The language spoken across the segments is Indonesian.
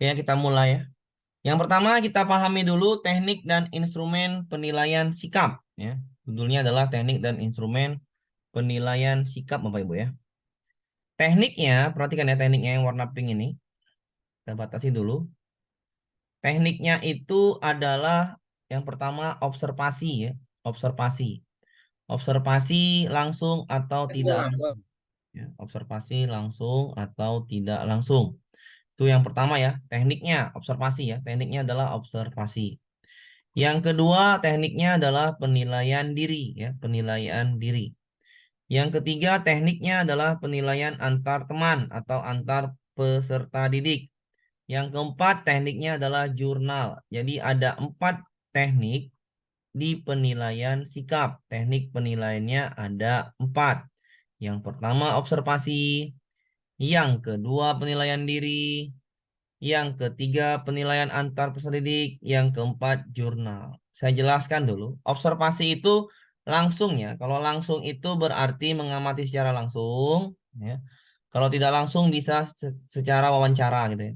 Ya, kita mulai ya. Yang pertama kita pahami dulu teknik dan instrumen penilaian sikap. Ya, judulnya adalah teknik dan instrumen penilaian sikap, Bapak Ibu ya. Tekniknya, perhatikan ya tekniknya yang warna pink ini. Kita batasi dulu. Tekniknya itu adalah yang pertama observasi ya. Observasi. Observasi langsung atau tidak langsung. Ya, observasi langsung atau tidak langsung. Itu yang pertama ya, tekniknya observasi ya. Tekniknya adalah observasi. Yang kedua, tekniknya adalah penilaian diri ya, penilaian diri. Yang ketiga, tekniknya adalah penilaian antar teman atau antar peserta didik. Yang keempat, tekniknya adalah jurnal. Jadi ada 4 teknik di penilaian sikap. Teknik penilaiannya ada 4. Yang pertama observasi, yang kedua penilaian diri, yang ketiga penilaian antar peserta didik, yang keempat jurnal. Saya jelaskan dulu. Observasi itu langsung ya. Kalau langsung itu berarti mengamati secara langsung ya. Kalau tidak langsung bisa secara wawancara gitu ya.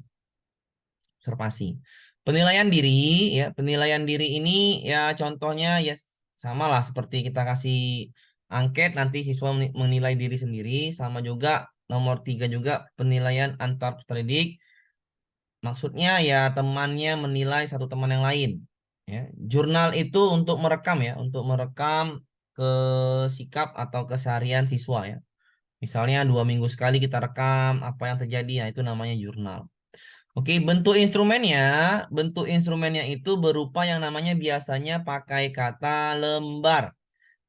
Observasi. Penilaian diri ya, penilaian diri ini ya contohnya ya sama lah seperti kita kasih angket nanti siswa menilai diri sendiri, sama juga nomor 3 juga penilaian antar peserta didik. Maksudnya ya temannya menilai satu teman yang lain. Ya, jurnal itu untuk merekam ya, untuk merekam ke sikap atau keseharian siswa ya. Misalnya 2 minggu sekali kita rekam apa yang terjadi, ya itu namanya jurnal. Oke, bentuk instrumennya itu berupa yang namanya biasanya pakai kata lembar.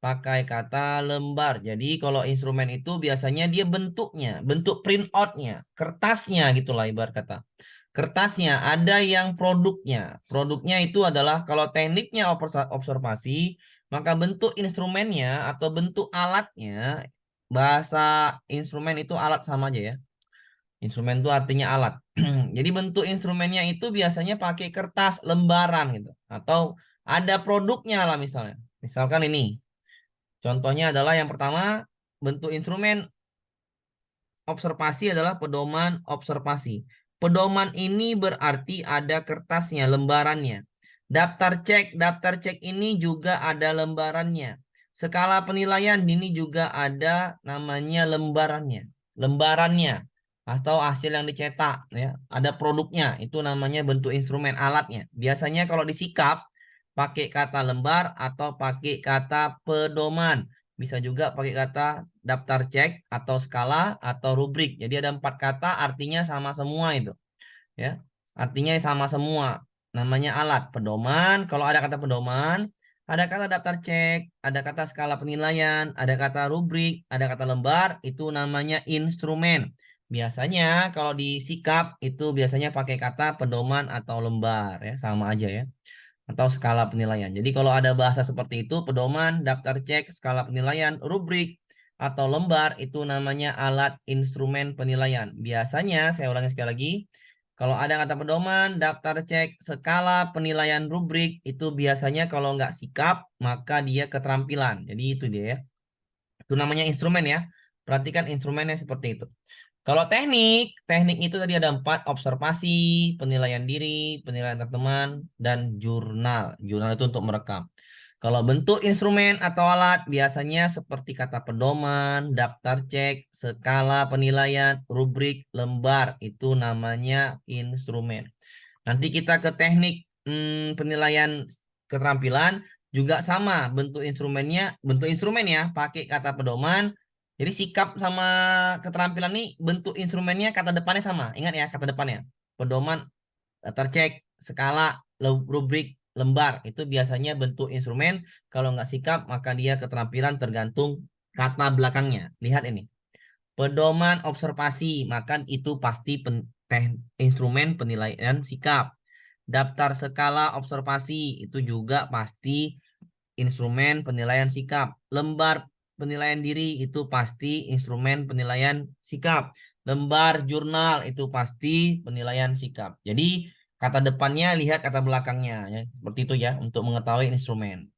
Pakai kata lembar. Jadi kalau instrumen itu biasanya dia bentuknya, bentuk print outnya, kertasnya gitulah ibarat kata. Kertasnya ada yang produknya. Produknya itu adalah kalau tekniknya observasi, maka bentuk instrumennya atau bentuk alatnya, bahasa instrumen itu alat sama aja ya. Instrumen itu artinya alat. Jadi bentuk instrumennya itu biasanya pakai kertas lembaran gitu. Atau ada produknya lah misalnya. Misalkan ini. Contohnya adalah yang pertama, bentuk instrumen observasi adalah pedoman observasi. Pedoman ini berarti ada kertasnya, lembarannya. Daftar cek ini juga ada lembarannya. Skala penilaian ini juga ada namanya lembarannya. Lembarannya atau hasil yang dicetak ya, ada produknya, itu namanya bentuk instrumen alatnya. Biasanya kalau disikap pakai kata lembar atau pakai kata pedoman. Bisa juga pakai kata daftar cek atau skala atau rubrik. Jadi ada 4 kata artinya sama semua itu. Ya, artinya sama semua. Namanya alat pedoman. Kalau ada kata pedoman, ada kata daftar cek, ada kata skala penilaian, ada kata rubrik, ada kata lembar. Itu namanya instrumen. Biasanya kalau disikap itu biasanya pakai kata pedoman atau lembar ya, sama aja ya, atau skala penilaian. Jadi kalau ada bahasa seperti itu, pedoman, daftar cek, skala penilaian, rubrik, atau lembar, itu namanya alat instrumen penilaian. Biasanya, saya ulangi sekali lagi, kalau ada kata pedoman, daftar cek, skala penilaian, rubrik, itu biasanya kalau nggak sikap, maka dia keterampilan. Jadi itu dia ya. Itu namanya instrumen ya. Perhatikan instrumennya seperti itu. Kalau teknik itu tadi ada 4, observasi, penilaian diri, penilaian teman, dan jurnal. Jurnal itu untuk merekam. Kalau bentuk instrumen atau alat biasanya seperti kata pedoman, daftar cek, skala penilaian, rubrik, lembar. Itu namanya instrumen. Nanti kita ke teknik penilaian keterampilan juga sama bentuk instrumennya, bentuk instrumen ya, pakai kata pedoman. Jadi sikap sama keterampilan nih bentuk instrumennya kata depannya sama. Ingat ya kata depannya. Pedoman, tercek, skala, rubrik, lembar. Itu biasanya bentuk instrumen. Kalau nggak sikap maka dia keterampilan tergantung kata belakangnya. Lihat ini. Pedoman observasi, maka itu pasti instrumen penilaian sikap. Daftar skala observasi, itu juga pasti instrumen penilaian sikap. Lembar penilaian diri, itu pasti instrumen penilaian sikap. Lembar jurnal, itu pasti penilaian sikap. Jadi, kata depannya lihat kata belakangnya ya. Seperti itu ya untuk mengetahui instrumen.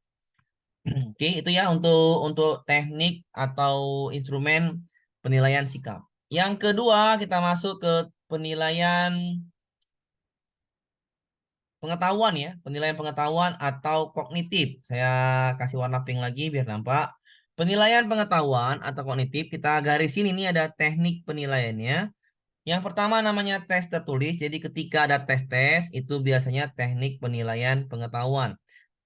Oke, itu ya untuk teknik atau instrumen penilaian sikap. Yang kedua, kita masuk ke penilaian pengetahuan ya, penilaian pengetahuan atau kognitif. Saya kasih warna pink lagi biar nampak. Penilaian pengetahuan atau kognitif, kita garisin ini ada teknik penilaiannya. Yang pertama namanya tes tertulis. Jadi ketika ada tes-tes itu biasanya teknik penilaian pengetahuan.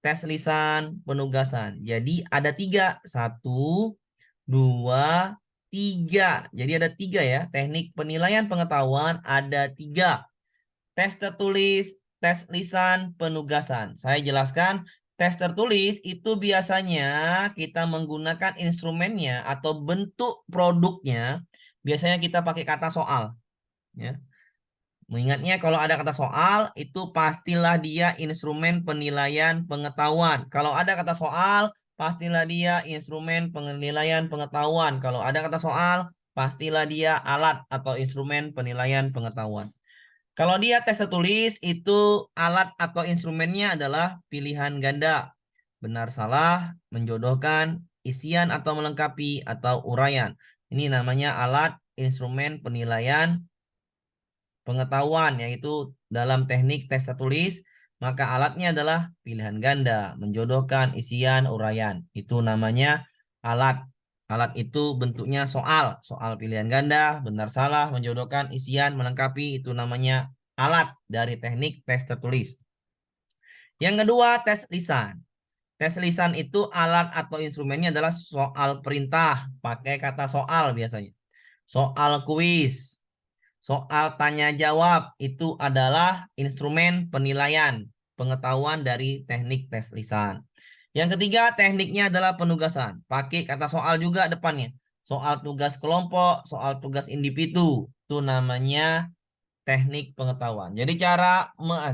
Tes lisan, penugasan. Jadi ada 3. 1, 2, 3. Jadi ada 3 ya. Teknik penilaian pengetahuan ada 3. Tes tertulis, tes lisan, penugasan. Saya jelaskan, tes tertulis itu biasanya kita menggunakan instrumennya atau bentuk produknya. Biasanya kita pakai kata soal. Ya. Mengingatnya kalau ada kata soal, itu pastilah dia instrumen penilaian pengetahuan. Kalau ada kata soal, pastilah dia instrumen penilaian pengetahuan. Kalau ada kata soal, pastilah dia alat atau instrumen penilaian pengetahuan. Kalau dia tes tertulis, itu alat atau instrumennya adalah pilihan ganda. Benar salah, menjodohkan, isian atau melengkapi, atau uraian. Ini namanya alat instrumen penilaian pengetahuan, yaitu dalam teknik tes tertulis, maka alatnya adalah pilihan ganda, menjodohkan, isian, uraian. Itu namanya alat. Alat itu bentuknya soal, soal pilihan ganda, benar salah, menjodohkan, isian, melengkapi, itu namanya alat dari teknik tes tertulis. Yang kedua, tes lisan. Tes lisan itu alat atau instrumennya adalah soal perintah, pakai kata soal biasanya. Soal kuis, soal tanya jawab itu adalah instrumen penilaian pengetahuan dari teknik tes lisan. Yang ketiga, tekniknya adalah penugasan. Pakai kata soal juga depannya. Soal tugas kelompok, soal tugas individu. Itu namanya teknik pengetahuan. Jadi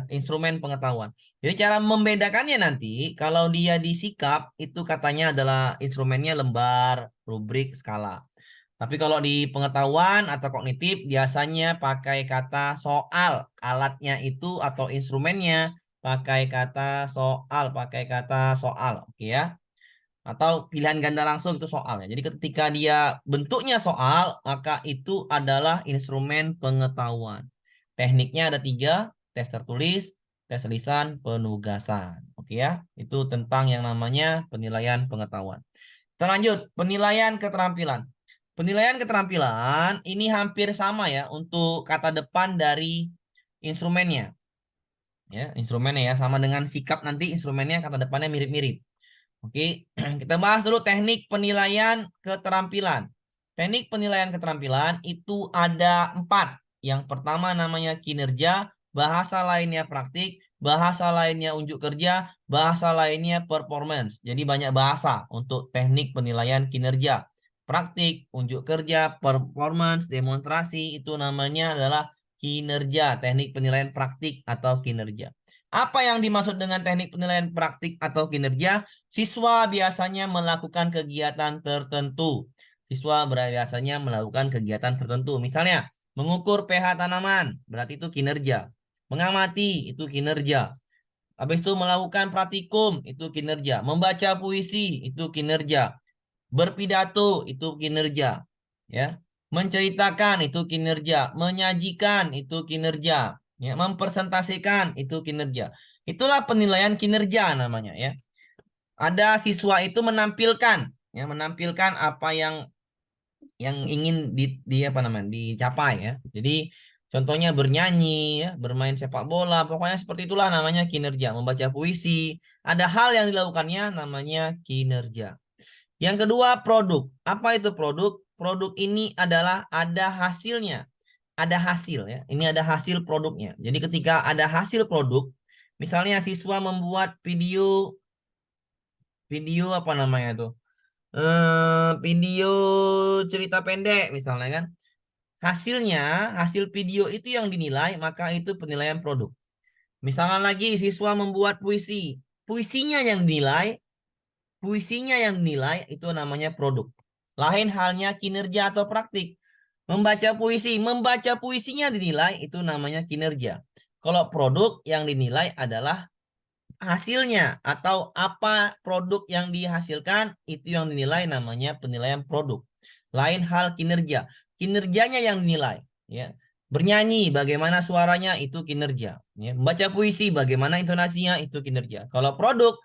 instrumen pengetahuan. Jadi cara membedakannya nanti kalau dia disikap itu katanya adalah instrumennya lembar, rubrik, skala. Tapi kalau di pengetahuan atau kognitif biasanya pakai kata soal. Alatnya itu atau instrumennya pakai kata soal, pakai kata soal. Oke ya. Atau pilihan ganda langsung itu soalnya. Jadi ketika dia bentuknya soal, maka itu adalah instrumen pengetahuan. Tekniknya ada 3, tes tertulis, tes lisan, penugasan. Oke ya, itu tentang yang namanya penilaian pengetahuan. Kita lanjut, penilaian keterampilan. Penilaian keterampilan ini hampir sama ya untuk kata depan dari instrumennya. Ya, instrumennya ya sama dengan sikap nanti instrumennya kata depannya mirip-mirip. Oke, kita bahas dulu teknik penilaian keterampilan. Teknik penilaian keterampilan itu ada 4. Yang pertama namanya kinerja, bahasa lainnya praktik, bahasa lainnya unjuk kerja, bahasa lainnya performance. Jadi banyak bahasa untuk teknik penilaian kinerja. Praktik, unjuk kerja, performance, demonstrasi itu namanya adalah kinerja, teknik penilaian praktik atau kinerja. Apa yang dimaksud dengan teknik penilaian praktik atau kinerja? Siswa biasanya melakukan kegiatan tertentu. Siswa biasanya melakukan kegiatan tertentu. Misalnya, mengukur pH tanaman, berarti itu kinerja. Mengamati, itu kinerja. Habis itu melakukan praktikum, itu kinerja. Membaca puisi, itu kinerja. Berpidato, itu kinerja. Ya. Menceritakan, itu kinerja. Menyajikan, itu kinerja. Ya. Mempresentasikan, itu kinerja. Itulah penilaian kinerja namanya ya. Ada siswa itu menampilkan apa yang ingin di apa namanya dicapai ya. Jadi contohnya bernyanyi ya, bermain sepak bola, pokoknya seperti itulah namanya kinerja. Membaca puisi, ada hal yang dilakukannya namanya kinerja. Yang kedua, produk. Apa itu produk? Produk ini adalah ada hasilnya. Ada hasil ya. Ini ada hasil produknya. Jadi ketika ada hasil produk, misalnya siswa membuat video apa namanya tuh? Video cerita pendek misalnya kan. Hasilnya, hasil video itu yang dinilai, maka itu penilaian produk. Misalnya lagi siswa membuat puisi. Puisinya yang dinilai itu namanya produk. Lain halnya kinerja atau praktik. Membaca puisinya dinilai itu namanya kinerja. Kalau produk yang dinilai adalah hasilnya atau apa produk yang dihasilkan itu yang dinilai namanya penilaian produk. Lain hal kinerja. Kinerjanya yang dinilai ya. Bernyanyi, bagaimana suaranya, itu kinerja. Ya. Membaca puisi, bagaimana intonasinya, itu kinerja. Kalau produk,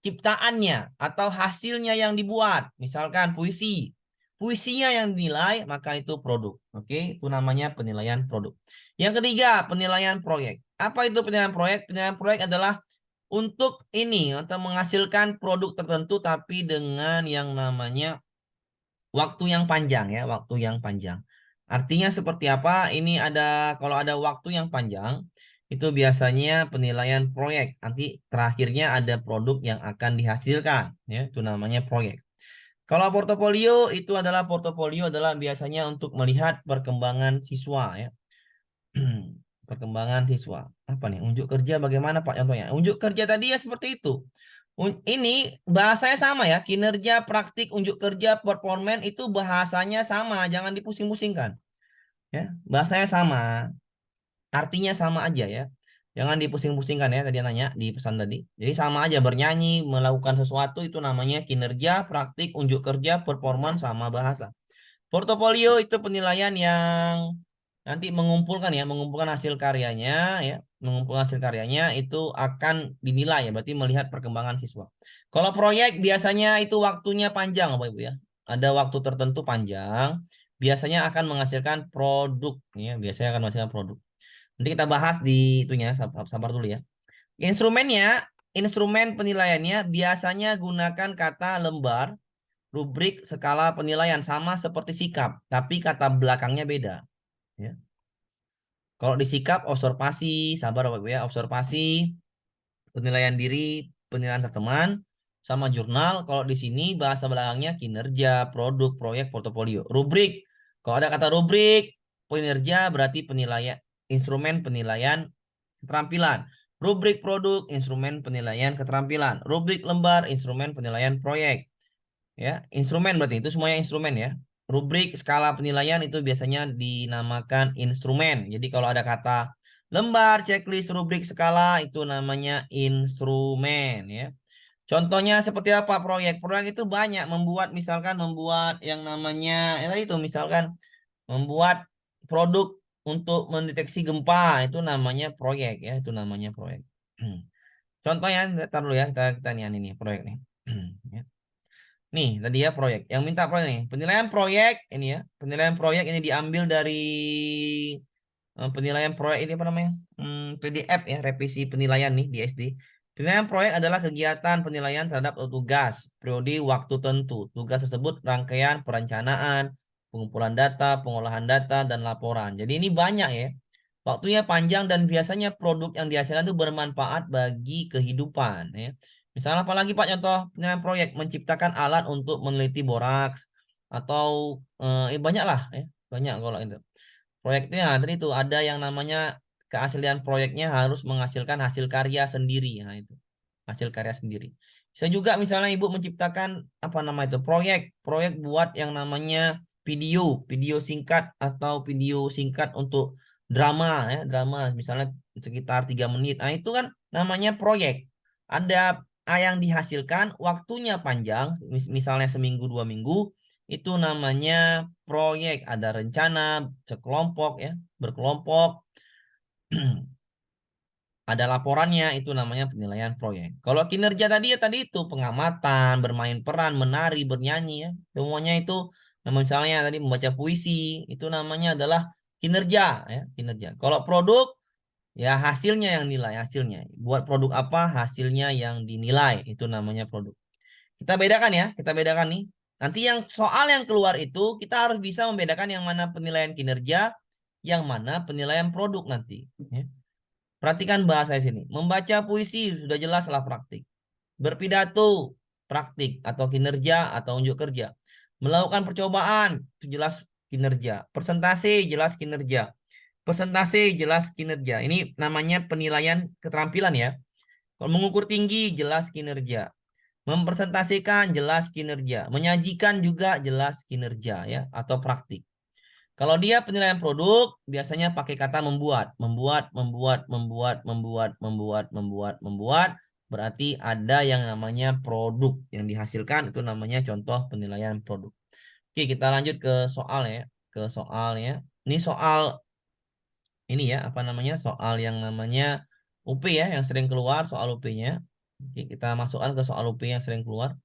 ciptaannya atau hasilnya yang dibuat, misalkan puisi, puisinya yang dinilai, maka itu produk. Oke, itu namanya penilaian produk. Yang ketiga, penilaian proyek. Apa itu penilaian proyek? Penilaian proyek adalah untuk ini, untuk menghasilkan produk tertentu tapi dengan yang namanya waktu yang panjang ya, waktu yang panjang. Artinya seperti apa? Ini ada, kalau ada waktu yang panjang, itu biasanya penilaian proyek. Nanti terakhirnya ada produk yang akan dihasilkan, ya, itu namanya proyek. Kalau portofolio adalah biasanya untuk melihat perkembangan siswa ya. Perkembangan siswa. Apa nih? Unjuk kerja bagaimana Pak contohnya? Unjuk kerja tadi ya seperti itu. Ini bahasanya sama ya, kinerja, praktik, unjuk kerja, performan itu bahasanya sama, jangan dipusing-pusingkan. Ya, bahasanya sama, artinya sama aja ya. Jangan dipusing-pusingkan ya, tadi nanya di pesan tadi. Jadi sama aja, bernyanyi, melakukan sesuatu itu namanya kinerja, praktik, unjuk kerja, performan sama bahasa. Portofolio itu penilaian yang nanti mengumpulkan hasil karyanya ya, mengumpulkan hasil karyanya itu akan dinilai ya, berarti melihat perkembangan siswa. Kalau proyek biasanya itu waktunya panjang Bapak Ibu ya. Ada waktu tertentu panjang, biasanya akan menghasilkan produk ya, biasanya akan menghasilkan produk. Nanti kita bahas di itunya, sabar dulu ya. Instrumennya, instrumen penilaiannya biasanya gunakan kata lembar, rubrik, skala penilaian sama seperti sikap, tapi kata belakangnya beda. Ya. Kalau di sikap, observasi, sabar Bapak Ibu ya, observasi, penilaian diri, penilaian teman, sama jurnal. Kalau di sini bahasa belakangnya kinerja, produk, proyek, portofolio. Rubrik, kalau ada kata rubrik, kinerja berarti penilaian, instrumen penilaian keterampilan. Rubrik produk, instrumen penilaian keterampilan. Rubrik lembar, instrumen penilaian proyek. Ya, instrumen berarti itu semuanya instrumen ya. Rubrik skala penilaian itu biasanya dinamakan instrumen. Jadi kalau ada kata lembar, checklist, rubrik, skala itu namanya instrumen ya. Contohnya seperti apa proyek? Proyek itu banyak, membuat yang namanya ya tadi itu misalkan membuat produk untuk mendeteksi gempa, itu namanya proyek ya, itu namanya proyek. Contohnya, ntar dulu ya, kita nih ini proyek nih. Ya. Nih, tadi ya proyek. Yang minta proyek nih. Penilaian proyek ini ya. Penilaian proyek ini diambil dari penilaian proyek ini apa namanya? PDF ya, revisi penilaian nih di SD. Penilaian proyek adalah kegiatan penilaian terhadap tugas, periode waktu tentu. Tugas tersebut rangkaian perencanaan, pengumpulan data, pengolahan data, dan laporan. Jadi ini banyak ya. Waktunya panjang dan biasanya produk yang dihasilkan itu bermanfaat bagi kehidupan ya. Misalnya apalagi Pak contoh penilaian proyek menciptakan alat untuk meneliti boraks atau banyak lah ya, banyak kalau itu. Proyeknya tadi itu ada yang namanya keaslian proyeknya harus menghasilkan hasil karya sendiri. Nah itu hasil karya sendiri. Bisa juga misalnya Ibu menciptakan apa nama itu proyek buat yang namanya video singkat atau video singkat untuk drama ya, drama misalnya sekitar 3 menit. Nah itu kan namanya proyek. Ada yang dihasilkan waktunya panjang, misalnya seminggu 2 minggu, itu namanya proyek. Ada rencana sekelompok ya, berkelompok. Ada laporannya, itu namanya penilaian proyek. Kalau kinerja tadi ya tadi itu pengamatan, bermain peran, menari, bernyanyi ya. Semuanya itu misalnya tadi membaca puisi, itu namanya adalah kinerja ya, kinerja. Kalau produk ya hasilnya yang nilai, hasilnya. Buat produk apa, hasilnya yang dinilai, itu namanya produk. Kita bedakan ya, kita bedakan nih. Nanti yang soal yang keluar itu kita harus bisa membedakan yang mana penilaian kinerja, yang mana penilaian produk nanti ya. Perhatikan bahasa sini. Membaca puisi sudah jelaslah praktik. Berpidato praktik atau kinerja atau unjuk kerja. Melakukan percobaan itu jelas kinerja. Presentasi jelas kinerja. Presentasi jelas kinerja. Ini namanya penilaian keterampilan ya. Kalau mengukur tinggi jelas kinerja. Mempresentasikan jelas kinerja. Menyajikan juga jelas kinerja ya atau praktik. Kalau dia penilaian produk, biasanya pakai kata membuat. Membuat. Berarti ada yang namanya produk yang dihasilkan. Itu namanya contoh penilaian produk. Oke, kita lanjut ke soal ya. ke soalnya. Ini soal ini ya, apa namanya? Soal yang namanya UP ya, yang sering keluar soal UP-nya. Oke, kita masukkan ke soal UP yang sering keluar.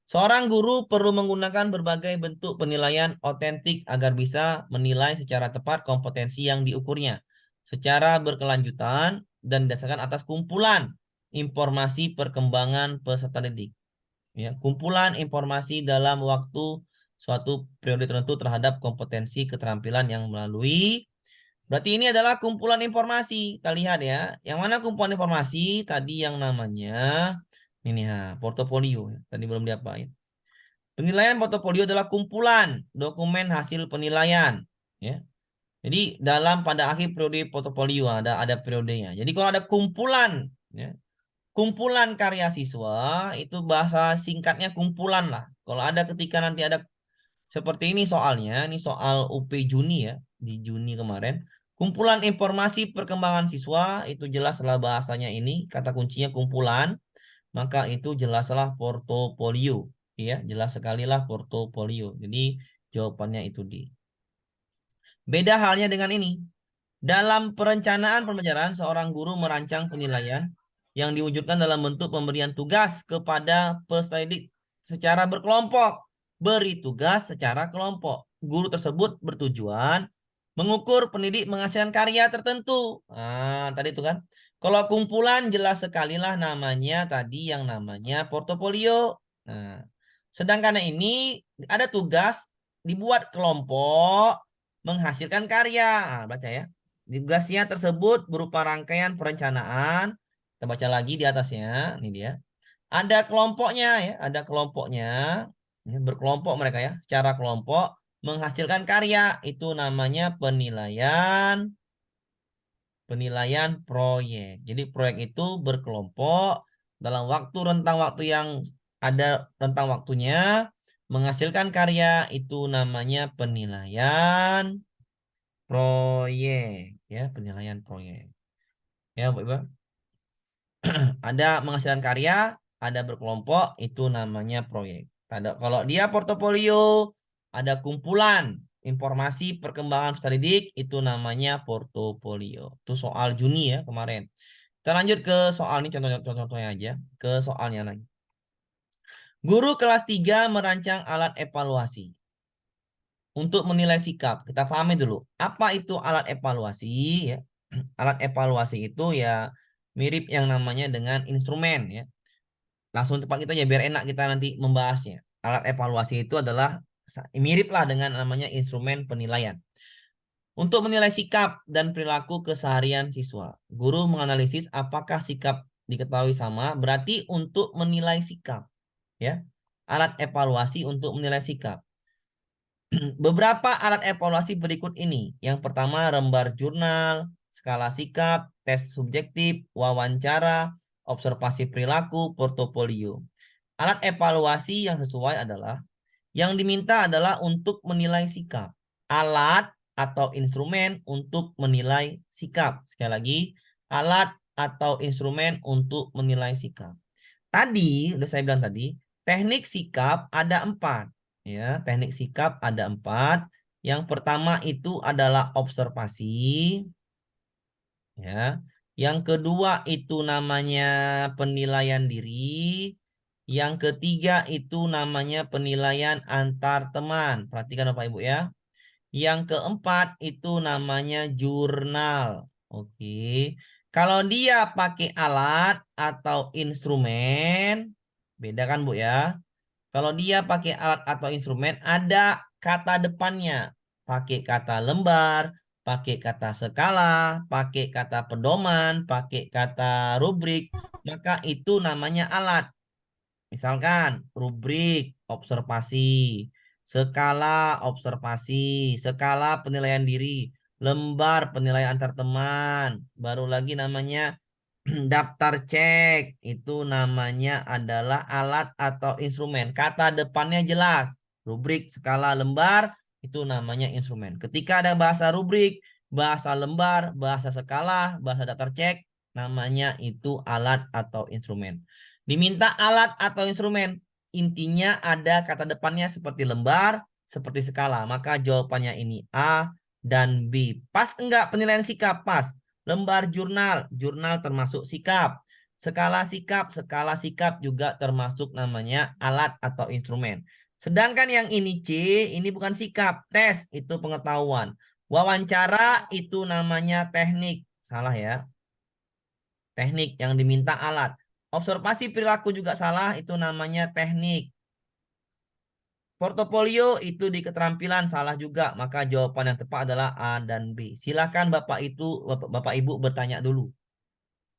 Seorang guru perlu menggunakan berbagai bentuk penilaian otentik agar bisa menilai secara tepat kompetensi yang diukurnya secara berkelanjutan dan didasarkan atas kumpulan informasi perkembangan peserta didik. Ya, kumpulan informasi dalam waktu suatu periode tertentu terhadap kompetensi keterampilan yang melalui. Berarti ini adalah kumpulan informasi. Kita lihat ya. Yang mana kumpulan informasi? Tadi yang namanya ini ya, portofolio. Tadi belum diapain. Penilaian portofolio adalah kumpulan dokumen hasil penilaian. Ya. Jadi pada akhir periode portofolio ada periodenya. Jadi kalau ada kumpulan, ya, kumpulan karya siswa itu bahasa singkatnya kumpulan lah. Kalau ada ketika nanti ada seperti ini soalnya, ini soal UP Juni ya, di Juni kemarin. Kumpulan informasi perkembangan siswa itu jelaslah bahasanya ini, kata kuncinya kumpulan, maka itu jelaslah portofolio, ya, jelas sekali lah portofolio. Jadi jawabannya itu di. Beda halnya dengan ini. Dalam perencanaan pembelajaran, seorang guru merancang penilaian yang diwujudkan dalam bentuk pemberian tugas kepada peserta didik secara berkelompok. Beri tugas secara kelompok. Guru tersebut bertujuan mengukur pendidik menghasilkan karya tertentu. Nah, tadi itu kan. Kalau kumpulan jelas sekali lah namanya tadi yang namanya portofolio. Nah, sedangkan ini ada tugas dibuat kelompok menghasilkan karya. Nah, baca ya. Tugasnya tersebut berupa rangkaian perencanaan. Kita baca lagi di atasnya. Ini dia. Ada kelompoknya ya. Ada kelompoknya. Ini berkelompok mereka ya. Secara kelompok menghasilkan karya. Itu namanya penilaian. Penilaian proyek. Jadi proyek itu berkelompok dalam rentang waktu yang ada rentang waktunya. Menghasilkan karya. Itu namanya penilaian proyek ya, penilaian proyek ya Bu Ibu. Ada menghasilkan karya, ada berkelompok, itu namanya proyek. Kalau dia portofolio, ada kumpulan informasi perkembangan peserta didik, itu namanya portofolio. Itu soal Juni ya kemarin. Kita lanjut ke soal ini, contoh-contohnya aja, ke soalnya lagi. Guru kelas 3 merancang alat evaluasi untuk menilai sikap. Kita pahami dulu, apa itu alat evaluasi ya. Alat evaluasi itu ya mirip yang namanya dengan instrumen ya. Langsung cepat kita aja biar enak kita nanti membahasnya. Alat evaluasi itu adalah mirip lah dengan namanya instrumen penilaian. Untuk menilai sikap dan perilaku keseharian siswa, guru menganalisis apakah sikap diketahui sama, berarti untuk menilai sikap ya. Alat evaluasi untuk menilai sikap. Beberapa alat evaluasi berikut ini. Yang pertama, lembar jurnal, skala sikap, tes subjektif, wawancara, observasi perilaku, portofolio. Alat evaluasi yang sesuai adalah yang diminta adalah untuk menilai sikap. Alat atau instrumen untuk menilai sikap. Sekali lagi, alat atau instrumen untuk menilai sikap. Tadi, udah saya bilang tadi, teknik sikap ada 4. Ya, teknik sikap ada 4. Yang pertama itu adalah observasi. Ya. Yang kedua itu namanya penilaian diri. Yang ketiga itu namanya penilaian antar teman. Perhatikan Bapak Ibu ya. Yang keempat itu namanya jurnal. Oke. Kalau dia pakai alat atau instrumen, beda kan Bu ya? Kalau dia pakai alat atau instrumen, ada kata depannya. Pakai kata lembar, pakai kata skala, pakai kata pedoman, pakai kata rubrik, maka itu namanya alat. Misalkan rubrik observasi, skala observasi, skala penilaian diri, lembar penilaian antar teman, baru lagi namanya daftar cek, itu namanya adalah alat atau instrumen. Kata depannya jelas, rubrik, skala, lembar, itu namanya instrumen. Ketika ada bahasa rubrik, bahasa lembar, bahasa skala, bahasa daftar cek, namanya itu alat atau instrumen. Diminta alat atau instrumen, intinya ada kata depannya seperti lembar, seperti skala. Maka jawabannya ini A dan B. Pas enggak penilaian sikap? Pas. Lembar jurnal, jurnal termasuk sikap. Skala sikap juga termasuk namanya alat atau instrumen. Sedangkan yang ini C, ini bukan sikap, tes itu pengetahuan. Wawancara itu namanya teknik. Salah ya. Teknik yang diminta alat. Observasi perilaku juga salah, itu namanya teknik. Portofolio itu di keterampilan salah juga, maka jawaban yang tepat adalah A dan B. Silakan Bapak Ibu bertanya dulu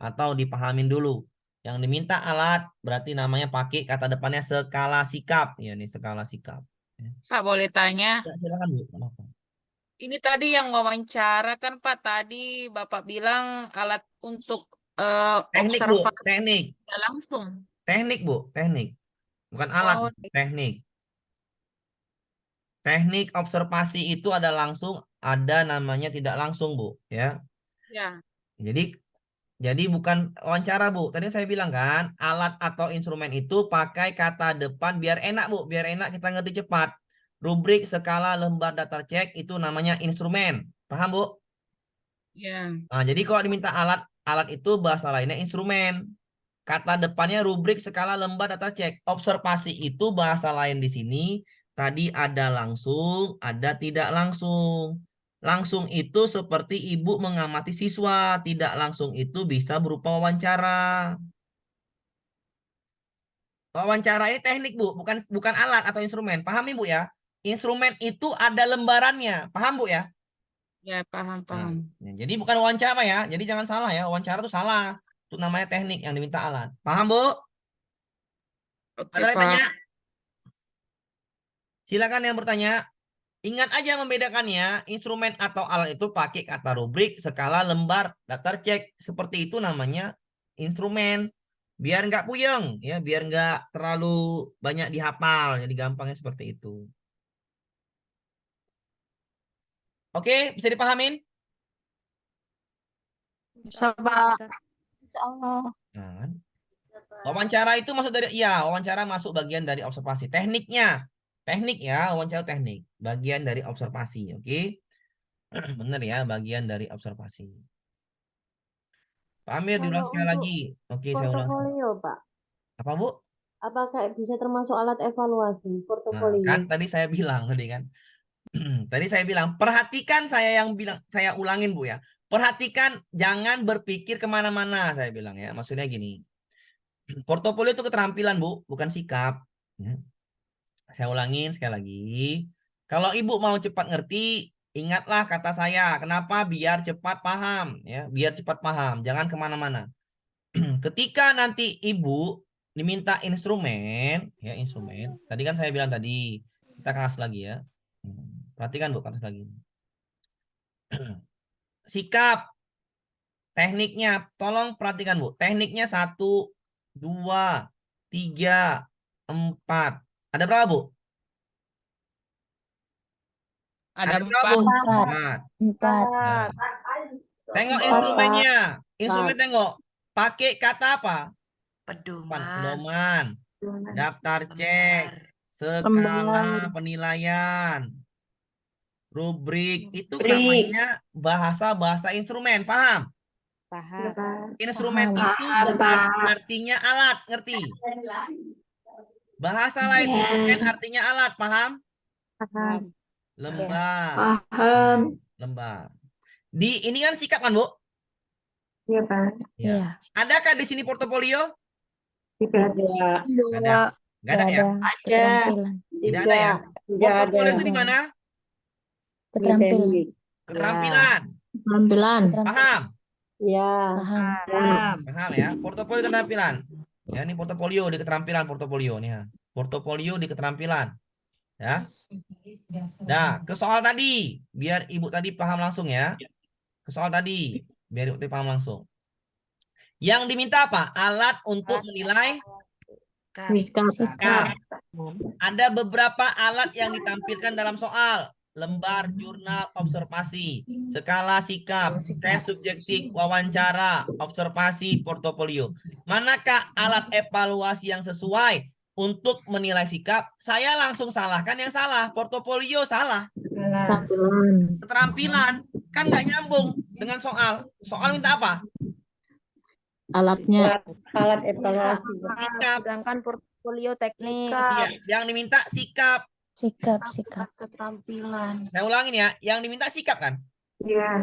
atau dipahamin dulu. Yang diminta alat berarti namanya pakai kata depannya skala sikap. Ya, ini skala sikap. Pak, boleh tanya? Ya, silakan Bu. Kenapa? Ini tadi yang wawancara kan Pak, tadi Bapak bilang alat untuk Teknik Bu, observasi teknik. tidak langsung. Teknik Bu, teknik. Bukan alat, Oh, teknik. Teknik observasi itu ada langsung, ada namanya tidak langsung Bu, ya. ya. Jadi bukan wawancara Bu. Tadi saya bilang kan, alat atau instrumen itu pakai kata depan biar enak Bu, biar enak kita ngerti cepat. Rubrik, skala, lembar daftar cek itu namanya instrumen. Paham Bu? Ya. Nah, jadi kalau diminta alat, alat itu bahasa lainnya instrumen. Kata depannya rubrik, skala, lembar daftar cek. Observasi itu bahasa lain di sini. Tadi ada langsung, ada tidak langsung. Langsung itu seperti ibu mengamati siswa, tidak langsung itu bisa berupa wawancara. Wawancara ini teknik Bu, bukan alat atau instrumen. Paham Ibu ya? Instrumen itu ada lembarannya. Paham Bu ya? Ya, paham, Nah, paham. jadi bukan wawancara ya. Jadi jangan salah ya. Wawancara itu salah. Itu namanya teknik yang diminta alat. Paham Bu? Oke, Ada lagi tanya? Pak. Silakan yang bertanya. Ingat aja membedakannya, instrumen atau alat itu pakai kata rubrik, skala, lembar, daftar cek. Seperti itu namanya instrumen. Biar nggak puyeng, ya, biar nggak terlalu banyak dihafal. Jadi gampangnya seperti itu. Oke, bisa dipahamin? Bisa, Pak. Insya Allah. Nah, kan? Wawancara itu masuk dari, iya, wawancara masuk bagian dari observasi. Tekniknya, teknik ya, wawancara teknik. Bagian dari observasi, oke? Bener ya, bagian dari observasi. Pak Amir diulang Kalau sekali untuk lagi. Oke, saya ulang sekali. portofolio, Pak, Apa Bu? apakah bisa termasuk alat evaluasi Nah, portofolio? kan tadi saya bilang tadi kan. Tadi saya bilang, perhatikan saya yang bilang, saya ulangin Bu ya. Perhatikan, jangan berpikir kemana-mana, saya bilang ya. Maksudnya gini, portofolio itu keterampilan Bu, bukan sikap. Ya. Saya ulangin sekali lagi. Kalau Ibu mau cepat ngerti, ingatlah kata saya. Kenapa? Biar cepat paham. Ya, biar cepat paham. Jangan kemana-mana. Ketika nanti Ibu diminta instrumen, ya instrumen. Tadi kan saya bilang tadi, kita kasih lagi ya. Perhatikan Bu, kasih lagi. Sikap, tekniknya, tolong perhatikan Bu. Tekniknya 1, 2, 3, 4. Ada berapa Bu? Ada Ada berapa Bu? 4. 4. Empat. Nah, tengok Empat, instrumennya. Pak. Instrumen tengok. Pakai kata apa? Pedoman, Pedoman, daftar cek, lembar, skala penilaian, rubrik. Itu Rubrik. namanya bahasa-bahasa instrumen. Paham? Paham. Instrumen Paham. itu bukan artinya alat. Ngerti? Bahasa lain instrumen artinya alat. Paham? Paham. Lembar. Paham. Lembar. Ini kan sikap kan, Bu? Iya, Pak. Ya. Adakah di sini portofolio? Tidak ada. Nggak ada. Nggak ada ya? Ada. Tidak ada ya? Portofolio itu di mana? Keterampilan. Keterampilan. Keterampilan. Paham? Iya. paham, Paham ya? Portofolio keterampilan. Ya, ini portofolio di keterampilan portofolio nih ya. Portofolio di keterampilan. Ya. Nah, ke soal tadi, biar Ibu tadi paham langsung ya. Ke soal tadi, biar Ibu tadi paham langsung. Yang diminta apa? Alat untuk menilai sikap. Ada beberapa alat yang ditampilkan dalam soal. Lembar, jurnal, observasi, skala sikap, tes subjektif, wawancara, observasi, portofolio. Manakah alat evaluasi yang sesuai? untuk menilai sikap, saya langsung salahkan yang salah. Portofolio salah. Tampilan. Keterampilan kan nggak nyambung dengan soal. Soal minta apa? Alatnya. Alat evaluasi. Sikap. Sedangkan portfolio teknik. Iya, yang diminta sikap. Sikap. Keterampilan. Saya ulangin ya, yang diminta sikap kan? Iya.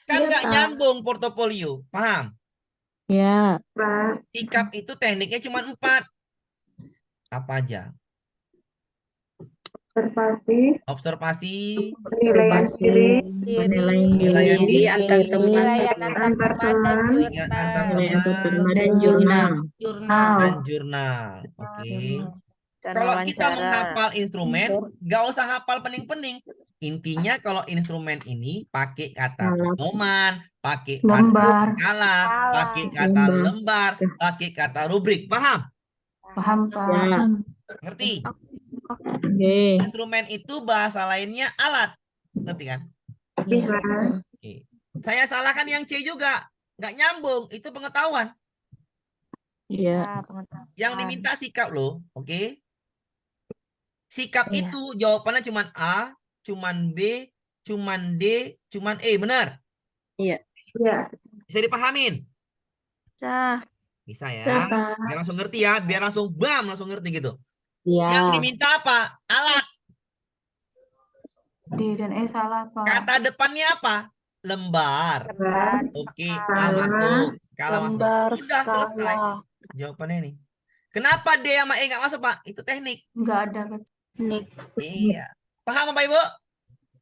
Kan Iya, nggak Pak. nyambung portofolio. Paham? Ya. Pak. Sikap itu tekniknya cuma 4. Apa aja? Observasi. Observasi, Penilaian diri. penilaian diri, Antar teman. Penilaian Antar teman. ingat antar Penilaian antar teman, teman Dan jurnal. Jurnal. dan jurnal. Oke. Dan Kalau kita wawancara. menghafal instrumen, nggak usah hafal pening-pening. Intinya kalau instrumen ini pakai kata pedoman, pakai kata Lembar. skala, pakai kata lembar, pakai kata rubrik. Paham? Paham, Pak. Ya. Ngerti? Oke. Instrumen itu bahasa lainnya alat. Ngerti kan? Bisa. Oke. Saya salahkan yang C juga. Nggak nyambung. Itu pengetahuan. Ya. Yang diminta sikap loh. Oke? Sikap Iya. itu jawabannya cuman A, cuman B, cuman D, cuman E. Benar? Iya. Bisa dipahamin? Bisa ya. Pak. Biar langsung ngerti ya. Biar langsung bam, langsung ngerti gitu. Ya. Yang diminta apa? Alat. D dan E salah, Pak. Kata depannya apa? Lembar. Oke, A Skala. masuk. Skala masuk. Lembar, Udah selesai. Jawabannya nih. Kenapa D sama E nggak masuk, Pak? Itu teknik. Nggak ada teknik. Iya. Paham Bapak Ibu?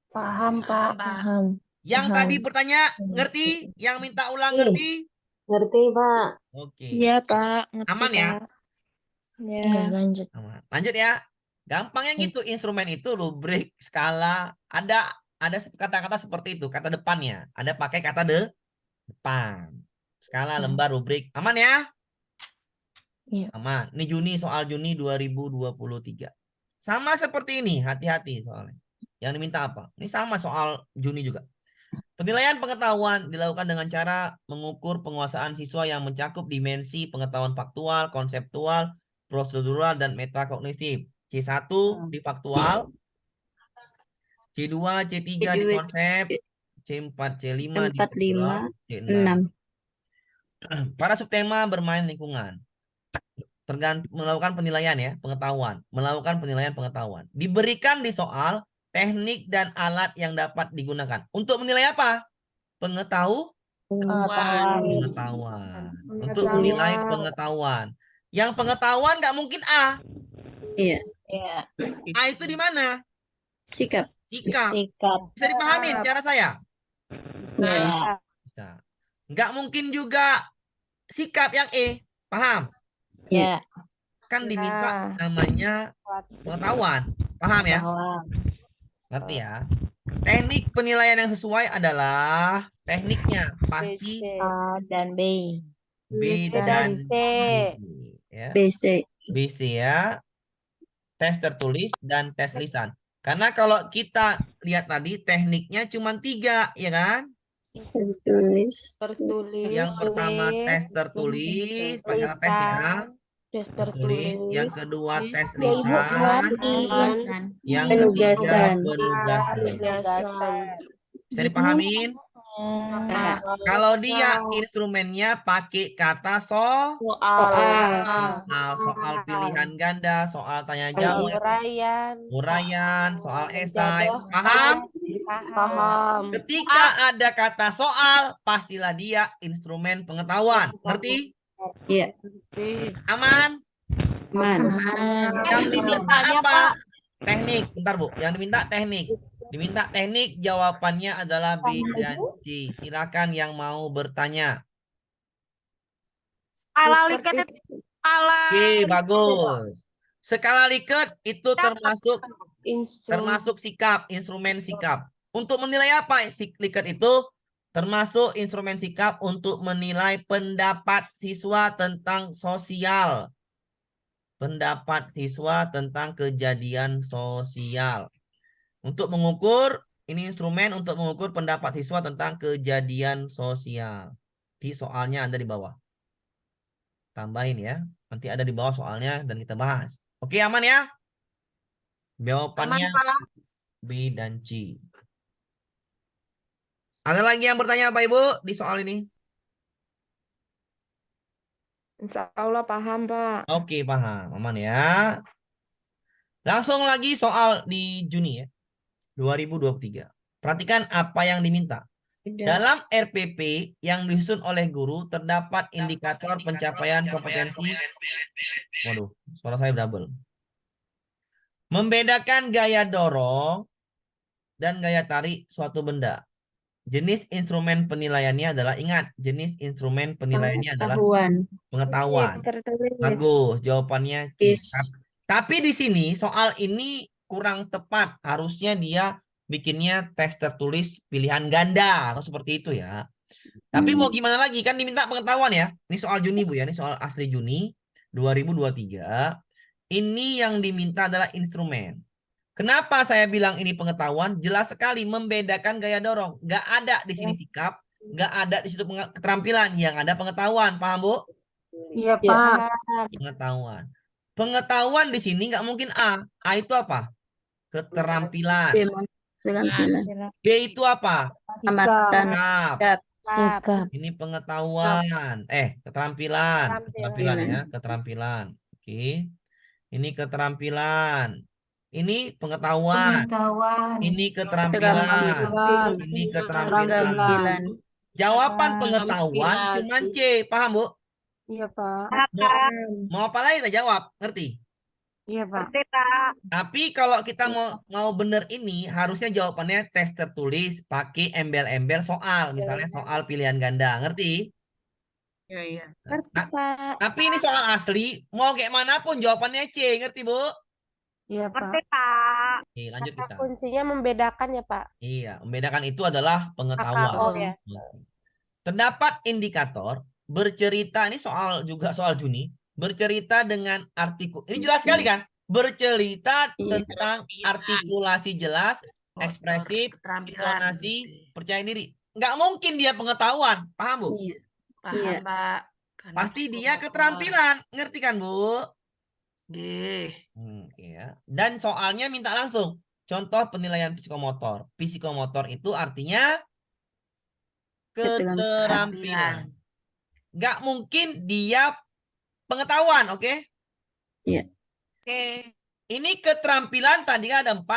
Paham, Pak. Paham. Yang Paham. tadi bertanya, ngerti? Yang minta ulang ngerti? Ngerti, Pak. Oke. Iya, Pak. Ngerti, Aman ya? Pak. Ya. Ya, lanjut. Aman. Lanjut ya. Gampangnya gitu. Instrumen itu rubrik, skala. Ada kata-kata seperti itu. Kata depannya. Ada pakai kata depan. Skala, lembar, rubrik. Aman ya? Iya. Aman. Ini Juni, soal Juni 2023. Sama seperti ini. Hati-hati soalnya. Yang diminta apa? Ini sama soal Juni juga. Penilaian pengetahuan dilakukan dengan cara mengukur penguasaan siswa yang mencakup dimensi pengetahuan faktual, konseptual, prosedural, dan metakognitif. C1 di faktual, C2, C3 di konsep, C4, C5 di prosedural, C6. Para subtema bermain lingkungan. Melakukan penilaian ya, pengetahuan. Melakukan penilaian pengetahuan. Diberikan di soal teknik dan alat yang dapat digunakan. Untuk menilai apa? Pengetahuan. Untuk menilai pengetahuan. Yang pengetahuan nggak mungkin A. Iya. A itu di mana? Sikap. Sikap. Sikap. Bisa dipahamin cara saya? Ya. Bisa. Nggak mungkin juga sikap yang E. Paham? Ya. Kan diminta namanya pengetahuan. Paham ya? Paham. Ngerti ya? Teknik penilaian yang sesuai adalah tekniknya pasti A dan B. B dan C. B. Ya. BC. BC ya. Tes tertulis dan tes lisan. Karena kalau kita lihat tadi tekniknya cuma 3, ya kan? Tertulis. Yang pertama tes tertulis, pakai kata tes ya. Tes Tertulis. Yang kedua tes Ya, Ibu, lisan. penugasan. Yang Penugasan. ketiga penugasan. Bisa dipahamin? Kalau dia instrumennya pakai kata soal pilihan ganda, soal tanya jawab, uraian, soal esai. Paham? Paham. Ketika ada kata soal, pastilah dia instrumen pengetahuan. Ngerti? Iya. Aman? Man. Yang diminta apa? Teknik. Bentar, Bu. Yang diminta teknik. Diminta teknik, jawabannya adalah B dan C. Silakan yang mau bertanya. Skala Likert. Oke, bagus. Skala Likert itu termasuk sikap, instrumen sikap. Untuk menilai apa Likert itu? Termasuk instrumen sikap untuk menilai pendapat siswa tentang sosial. Pendapat siswa tentang kejadian sosial. Untuk mengukur, ini instrumen untuk mengukur pendapat siswa tentang kejadian sosial. Di soalnya ada di bawah. Tambahin ya. Nanti ada di bawah soalnya dan kita bahas. Oke, aman ya? Jawabannya B dan C. Ada lagi yang bertanya Pak Ibu di soal ini? Insya Allah paham, Pak. Oke, paham. Aman ya. Langsung lagi soal di Juni ya. 2023. Perhatikan apa yang diminta. Dalam RPP yang disusun oleh guru terdapat indikator pencapaian kompetensi. Waduh, suara saya double. Membedakan gaya dorong dan gaya tarik suatu benda. Jenis instrumen penilaiannya adalah, ingat, jenis instrumen penilaiannya adalah pengetahuan. Tertulis. Bagus, jawabannya C. Is. Tapi di sini soal ini kurang tepat. Harusnya dia bikinnya tes tertulis pilihan ganda atau seperti itu ya. Tapi mau gimana lagi, kan diminta pengetahuan ya. Ini soal Juni Bu ya, ini soal asli Juni 2023. Ini yang diminta adalah instrumen. Kenapa saya bilang ini pengetahuan? Jelas sekali membedakan gaya dorong. Gak ada di sini sikap, gak ada di situ keterampilan. Yang ada pengetahuan, paham Bu? Iya, Pak. Pengetahuan. Pengetahuan di sini nggak mungkin A. A itu apa? Keterampilan. B itu apa? Amatan. Sikap. Sikap. Ini pengetahuan. Keterampilan. Keterampilan ya. Keterampilan. Oke. Ini keterampilan. Ini pengetahuan. Pengetahuan. Ini keterampilan. Ini keterampilan. Jawaban pengetahuan cuma C. Paham Bu? Iya, Pak. Mau apa lagi kita jawab? Ngerti? Iya, Pak. Tapi kalau kita mau bener ini, harusnya jawabannya tes tertulis pakai embel-embel soal. Misalnya soal pilihan ganda. Ngerti? Iya. Tapi ini soal asli. Mau kayak manapun jawabannya C. Ngerti, Bu? Iya, Pak. Oke, lanjut kita. Kuncinya membedakan ya, Pak. Iya, membedakan itu adalah pengetahuan. Oh, ya. Terdapat indikator bercerita, ini juga soal Juni. Bercerita dengan artikul. Ini jelas sekali kan? Bercerita tentang artikulasi jelas, ekspresif, intonasi, percaya diri. Nggak mungkin dia pengetahuan. Paham, Bu? Iya. Pak. Pasti dia keterampilan. Ngerti kan, Bu? Ya. Dan soalnya minta langsung. Contoh penilaian psikomotor. Psikomotor itu artinya keterampilan. Nggak mungkin dia pengetahuan, oke? Iya. Oke. Ini keterampilan tadi ada 4.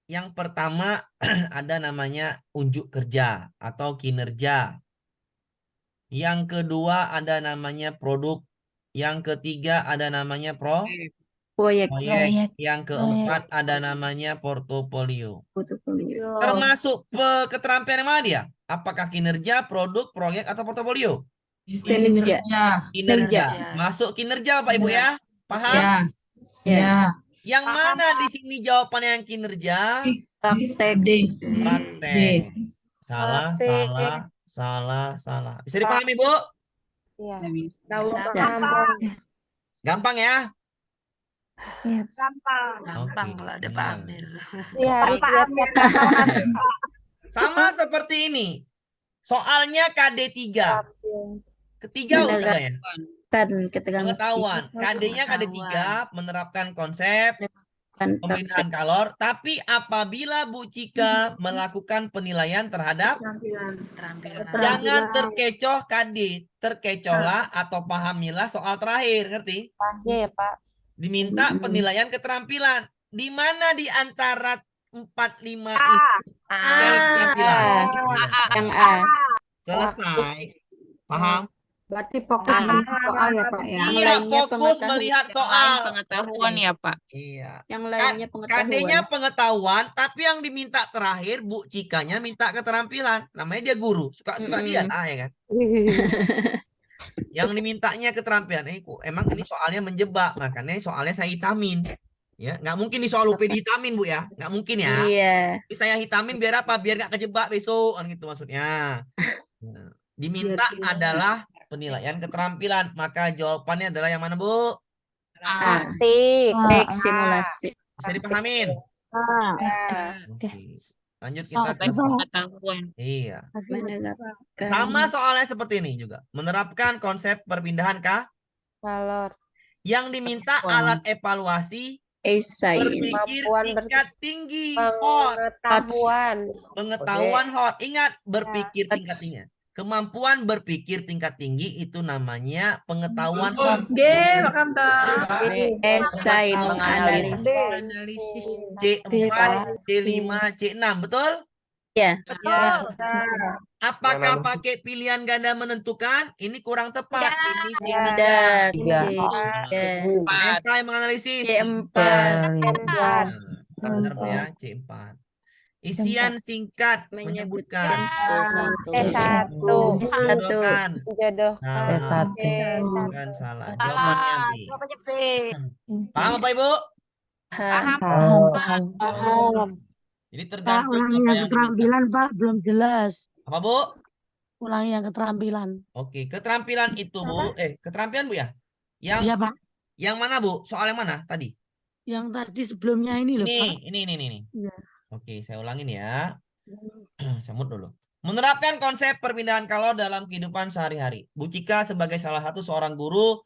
Yang pertama ada namanya unjuk kerja atau kinerja. Yang kedua ada namanya produk. Yang ketiga ada namanya Proyek. proyek. Yang keempat ada namanya portofolio. Termasuk keterampilan yang mana dia? Apakah kinerja, produk, proyek, atau portofolio? Kinerja. Masuk kinerja Pak Ibu ya? Paham? Ya. Yang mana di sini jawabannya yang kinerja? Praktek. Praktek. Salah. Bisa dipahami, Bu? Iya. Gampang ya? Gampang Oke, kalau ada tenang. Pak Amir. Iya, harus lihat chat. Sama seperti ini. Soalnya KD 3. Ketiga udah ya. Pengetahuan. KD-nya KD 3 menerapkan konsep pembinaan kalor. Tapi apabila Bu Cika melakukan penilaian terhadap, jangan terkecoh KD. Terkecohlah atau pahamilah soal terakhir. Ngerti? Iya, Pak. Diminta penilaian keterampilan. Di mana di antara 4, 5 ini? Keterampilan. Yang A. Selesai. Paham? Berarti fokus melihat soal ya, Pak ya. Iya, lainnya fokus pengetahuan. melihat Lain soal. pengetahuan ya, Pak. Iya. Yang lainnya pengetahuan. KD-nya pengetahuan, tapi yang diminta terakhir Bu Cikanya minta keterampilan. Namanya dia guru, suka-suka dia, ya kan? Yang dimintanya keterampilan. Emang ini soalnya menjebak, makanya soalnya saya hitamin. Ya, nggak mungkin di soal UP dihitamin Bu ya, nggak mungkin ya. Iya. Jadi saya hitamin biar apa? Biar nggak kejebak besok, kan gitu maksudnya. Nah, diminta adalah penilaian keterampilan, maka jawabannya adalah yang mana Bu? Praktek simulasi. Bisa dipahamin? Oke. Lanjut kita ke Pengetahuan. iya. Menegakkan Sama soalnya seperti ini juga. Menerapkan konsep perpindahan Kalor. Yang diminta alat evaluasi Esai. berpikir Kemampuan tingkat tinggi. Hot. Pengetahuan. Pengetahuan hot. Ingat, Ya. berpikir tingkat tinggi. Kemampuan berpikir tingkat tinggi itu namanya pengetahuan hot. Esai Pengetahuan menganalisis. Analisis. C4, C5, C6, betul? Ya. Ya. Apakah pakai pilihan ganda menentukan? Ini kurang tepat. Ini C3. Tidak. Tiga. Tiga. Esai menganalisis C4. Empat. Nah, benar Pak ya, C4. Isian singkat menyebutkan S1. menjodohkan Menjodohkan. salah. C1. Bukan salah. Jawabannya B. Paham Bapak Ibu? Paham. Jadi Pak, tergantung ulangi apa yang yang diminta. keterampilan, Pak, belum jelas. Apa Bu? Ulangi yang keterampilan. Oke, keterampilan itu Bu. Keterampilan Bu ya? Yang Iya, Pak. yang mana Bu? Soal yang mana tadi? Yang tadi sebelumnya ini loh, Pak. Ini. Iya. Oke, saya ulangin ya. Semut dulu. Menerapkan konsep perpindahan kalor dalam kehidupan sehari-hari. Bu Cika sebagai salah satu seorang guru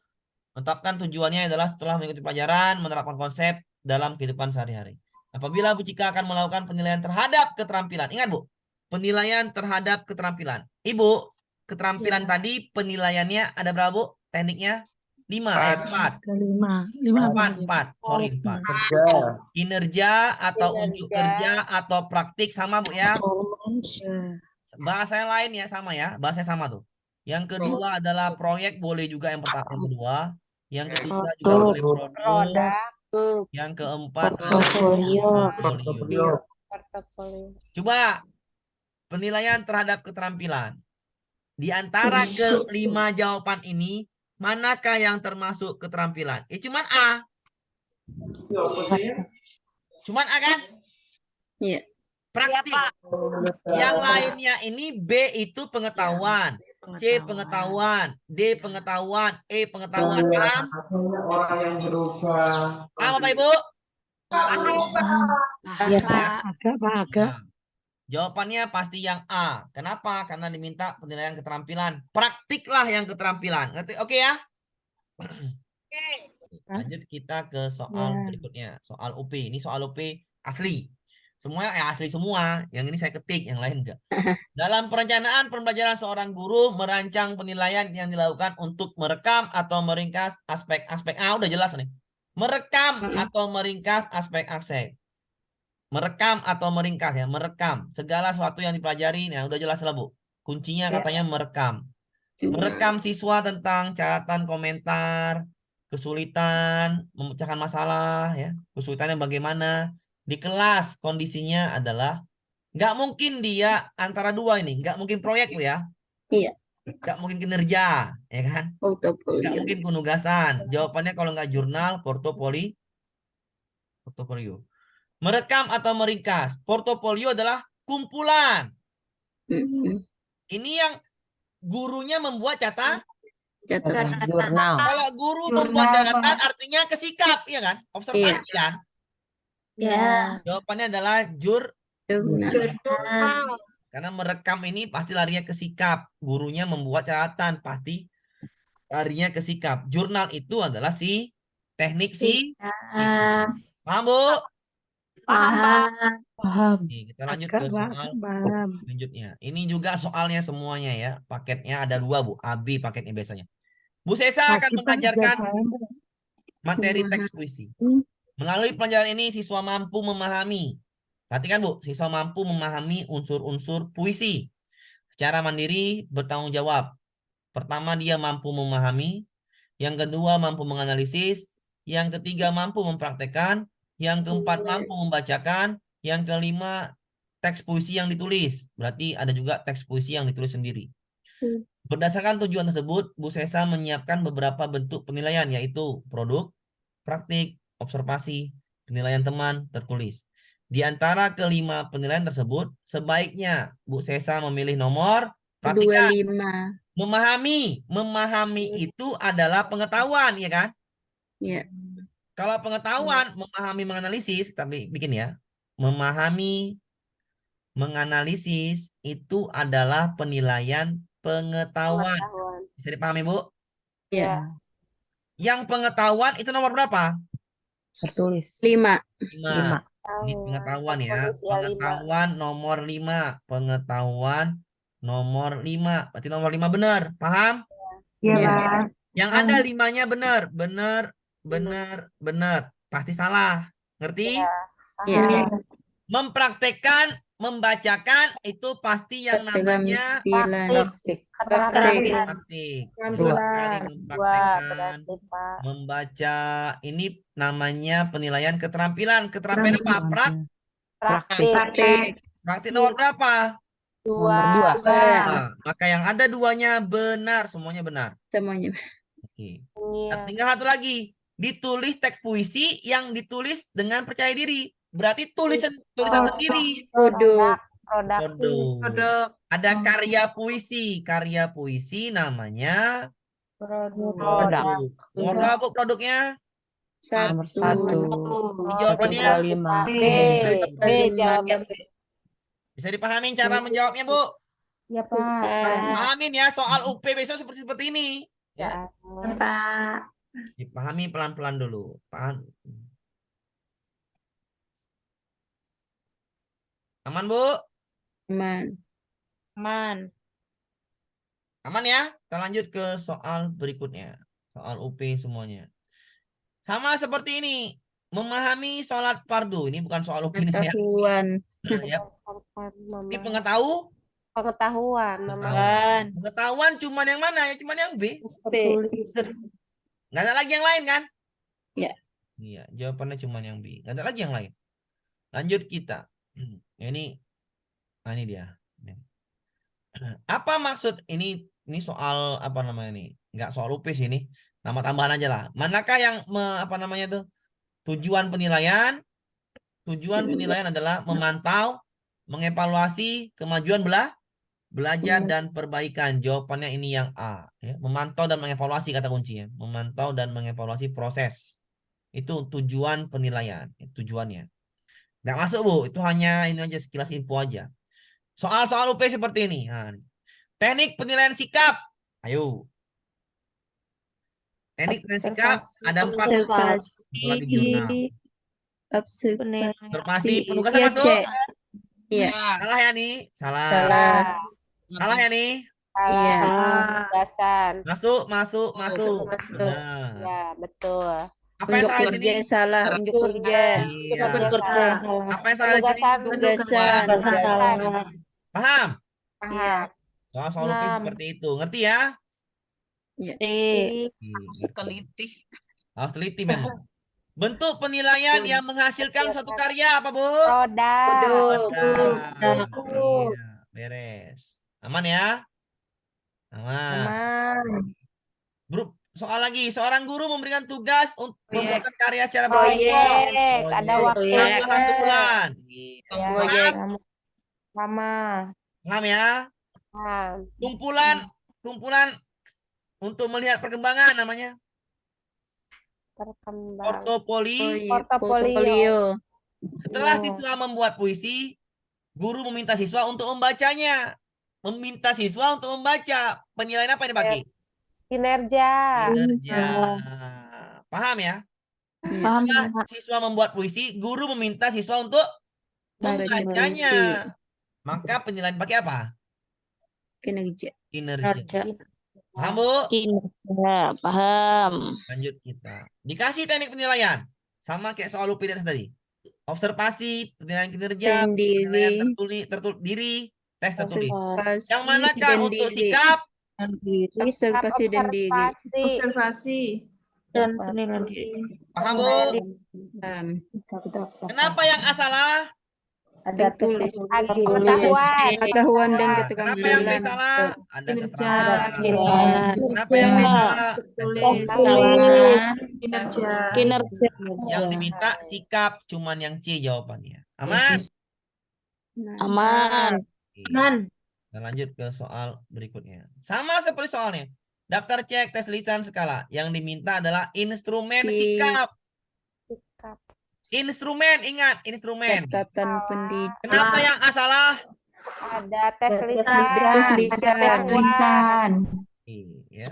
menetapkan tujuannya adalah setelah mengikuti pelajaran menerapkan konsep dalam kehidupan sehari-hari. Apabila Bu Cika akan melakukan penilaian terhadap keterampilan. Ingat Bu, penilaian terhadap keterampilan. Ibu, keterampilan tadi penilaiannya ada berapa Bu? Tekniknya 4. Kelima. 4. Sorry, 4. Kinerja atau unjuk kerja atau praktik sama Bu ya. Bahasa yang lain ya sama ya. Bahasa sama tuh. Yang kedua adalah proyek, boleh juga yang pertama, yang kedua. Yang ketiga juga boleh produk. Produk. Yang keempat Portofolio. portofolio. Portofolio. Coba penilaian terhadap keterampilan. Di antara kelima jawaban ini, manakah yang termasuk keterampilan? Cuman A. Cuman A kan? Iya. Praktik. Yang lainnya ini B itu pengetahuan. C pengetahuan. D pengetahuan. E pengetahuan. Paham? Paham Bapak Ibu? Iya, Pak. Agak. Nah, jawabannya pasti yang A. Kenapa? Karena diminta penilaian keterampilan. Praktiklah yang keterampilan. Ngerti? Oke ya? Lanjut kita ke soal berikutnya. Soal UP. Ini soal UP asli. Semuanya asli semua. Yang ini saya ketik, yang lain enggak. Dalam perencanaan pembelajaran seorang guru merancang penilaian yang dilakukan untuk merekam atau meringkas aspek-aspek. Udah jelas nih. Merekam atau meringkas aspek-aspek. Merekam atau meringkas ya, merekam segala sesuatu yang dipelajari. Nah, udah jelas lah Bu. Kuncinya katanya merekam. Merekam siswa tentang catatan komentar, kesulitan, memecahkan masalah ya. Kesulitannya bagaimana? Di kelas kondisinya adalah nggak mungkin dia antara dua ini, nggak mungkin proyek Bu ya. Iya. Nggak mungkin kinerja, ya kan? Nggak Portofolio. mungkin penugasan. Jawabannya kalau nggak jurnal, portofolio. Merekam atau meringkas. Portofolio adalah kumpulan. Ini yang gurunya membuat catatan. Jurnal. Kalau guru membuat catatan artinya kesikap, iya kan? Observasi kan? Ya. Jawabannya adalah Jurnal. karena merekam ini pasti larinya ke sikap. Gurunya membuat catatan pasti larinya ke sikap. Jurnal itu adalah si teknik si. Paham Bu? Paham. Oke, kita lanjut Agak, ke Pak. soal Paham. selanjutnya. Ini juga soalnya semuanya ya. Paketnya ada 2 Bu. AB paketnya biasanya. Bu Sesa akan mengajarkan materi teks puisi. Melalui pelajaran ini siswa mampu memahami. Perhatikan Bu, siswa mampu memahami unsur-unsur puisi secara mandiri, bertanggung jawab. Pertama dia mampu memahami, yang kedua mampu menganalisis, yang ketiga mampu mempraktekkan, yang keempat mampu membacakan, yang kelima teks puisi yang ditulis. Berarti ada juga teks puisi yang ditulis sendiri. Berdasarkan tujuan tersebut, Bu Sesa menyiapkan beberapa bentuk penilaian yaitu produk, praktik, observasi, penilaian teman, tertulis. Di antara kelima penilaian tersebut, sebaiknya Bu Sesa memilih nomor, perhatikan, 25. memahami itu adalah pengetahuan, ya kan? Iya. Kalau pengetahuan, memahami, menganalisis, tapi bikin ya, memahami, menganalisis itu adalah penilaian pengetahuan. Bisa dipahami Bu? Iya. Yang pengetahuan itu nomor berapa? Tertulis. 5. 5. Ini Tahu. pengetahuan ya. Tertulis ya, 5. Pengetahuan nomor 5. Pengetahuan nomor 5. Berarti nomor 5 benar. Paham? Iya, Iya. Pak. Yang ada 5-nya benar. Benar. Pasti salah. Ngerti? Iya. Paham. Mempraktekkan, membacakan itu pasti yang namanya Keterampilan. Praktik. Keterampilan. praktik. Dua Keterampilan. sekali 2 mempraktekkan, berarti, Pak. membaca. Ini namanya penilaian keterampilan. Keterampilan apa? Praktik. Praktik. Praktik nomor berapa? Nomor 2. Nah, maka yang ada 2-nya benar. Semuanya benar. Semuanya. Oke. Iya. Nah, tinggal satu lagi. Ditulis teks puisi yang ditulis dengan percaya diri. Berarti tulisan sendiri. Produk. Produk. Produk. Ada karya puisi. Karya puisi namanya Produk. produk. Nomor berapa, Bu, produknya? Nomor 1. Ini jawabannya 25. B. B jawaban B. bisa dipahami cara menjawabnya, Bu? Iya, Pak. Pahamin ya soal UP besok seperti ini. Ya. Pak. Dipahami pelan-pelan dulu. Paham? Aman, Bu? Aman. Man. Aman ya? Kita lanjut ke soal berikutnya. Soal UP semuanya. Sama seperti ini. Memahami sholat fardu. Ini bukan soal UP ini ya. Pengetahuan. Ya. Ini Pengetahuan. Pengetahuan cuman yang mana ya? Cuman yang B. Tertulis. Nggak ada lagi yang lain kan? Iya. Iya, jawabannya cuman yang B. Nggak ada lagi yang lain. Lanjut kita. Ini dia. Apa maksud ini soal apa namanya nih? Nggak soal UP sih ini. Nama tambahan aja lah. Manakah yang apa namanya tuh? Tujuan penilaian? Tujuan penilaian adalah memantau, mengevaluasi kemajuan belajar dan perbaikan. Jawabannya ini yang A. Ya. Memantau dan mengevaluasi kata kuncinya. Memantau dan mengevaluasi proses. Itu tujuan penilaian. Tujuannya. Nggak masuk, Bu. Itu hanya ini aja sekilas info aja. Soal-soal UP seperti ini. Nah, teknik penilaian sikap. Ayo. Teknik penilaian sikap ada 4. Lagi jurnal. Observasi penugasan masuk. Iya. Salah ya nih? Salah. Salah ya nih? Iya. Penugasan. Masuk. Masuk. Nah. Ya, betul. Apa yang Unjuk salah di kerja sini? salah. Unjuk kerja. Iya. Kerja. Apa yang salah di sini? Tugasan. Paham? Iya. Soal UP seperti itu. Ngerti ya? Iya. Ngerti. Harus teliti memang. Bentuk penilaian yang menghasilkan suatu karya apa, Bu? Produk. Iya, beres. Aman ya? Aman. Soal lagi, seorang guru memberikan tugas untuk membuat karya secara Proyek. Ada waktu. Tambahan bulan. Proyek. Lama. Paham ya? Kumpulan untuk melihat perkembangan namanya. Berkembang. Portofolio. Setelah siswa membuat puisi, guru meminta siswa untuk membacanya. Meminta siswa untuk membaca. Penilaian apa ini, Bagi? Kinerja. Paham ya? Paham, Setelah siswa membuat puisi, guru meminta siswa untuk membacanya. Maka penilaian pakai apa? Kinerja. Paham, Bu? Kinerja. Paham. Lanjut kita. Dikasih teknik penilaian. Sama kayak soal UP tadi. Observasi, penilaian kinerja, penilaian tertulis diri, tes tertulis. Yang manakah untuk sikap? Observasi dan diri. Observasi dan penilaian diri. Paham, Bu? Kenapa yang A salah? Ada Tulis. pengetahuan. Dan Kenapa yang B keterampilan. salah? Ada Kinerja. keterampilan. Kenapa yang D salah? Kinerja. Yang diminta sikap, cuman yang C jawabannya. Aman? Aman. Oke. Kita lanjut ke soal berikutnya. Sama seperti soalnya. Daftar cek, tes lisan, skala. Yang diminta adalah instrumen sikap. Instrumen, ingat, instrumen. Catatan pendidik. Kenapa yang A salah? Ada tes lisan. Tes lisan. Tulisan. Iya.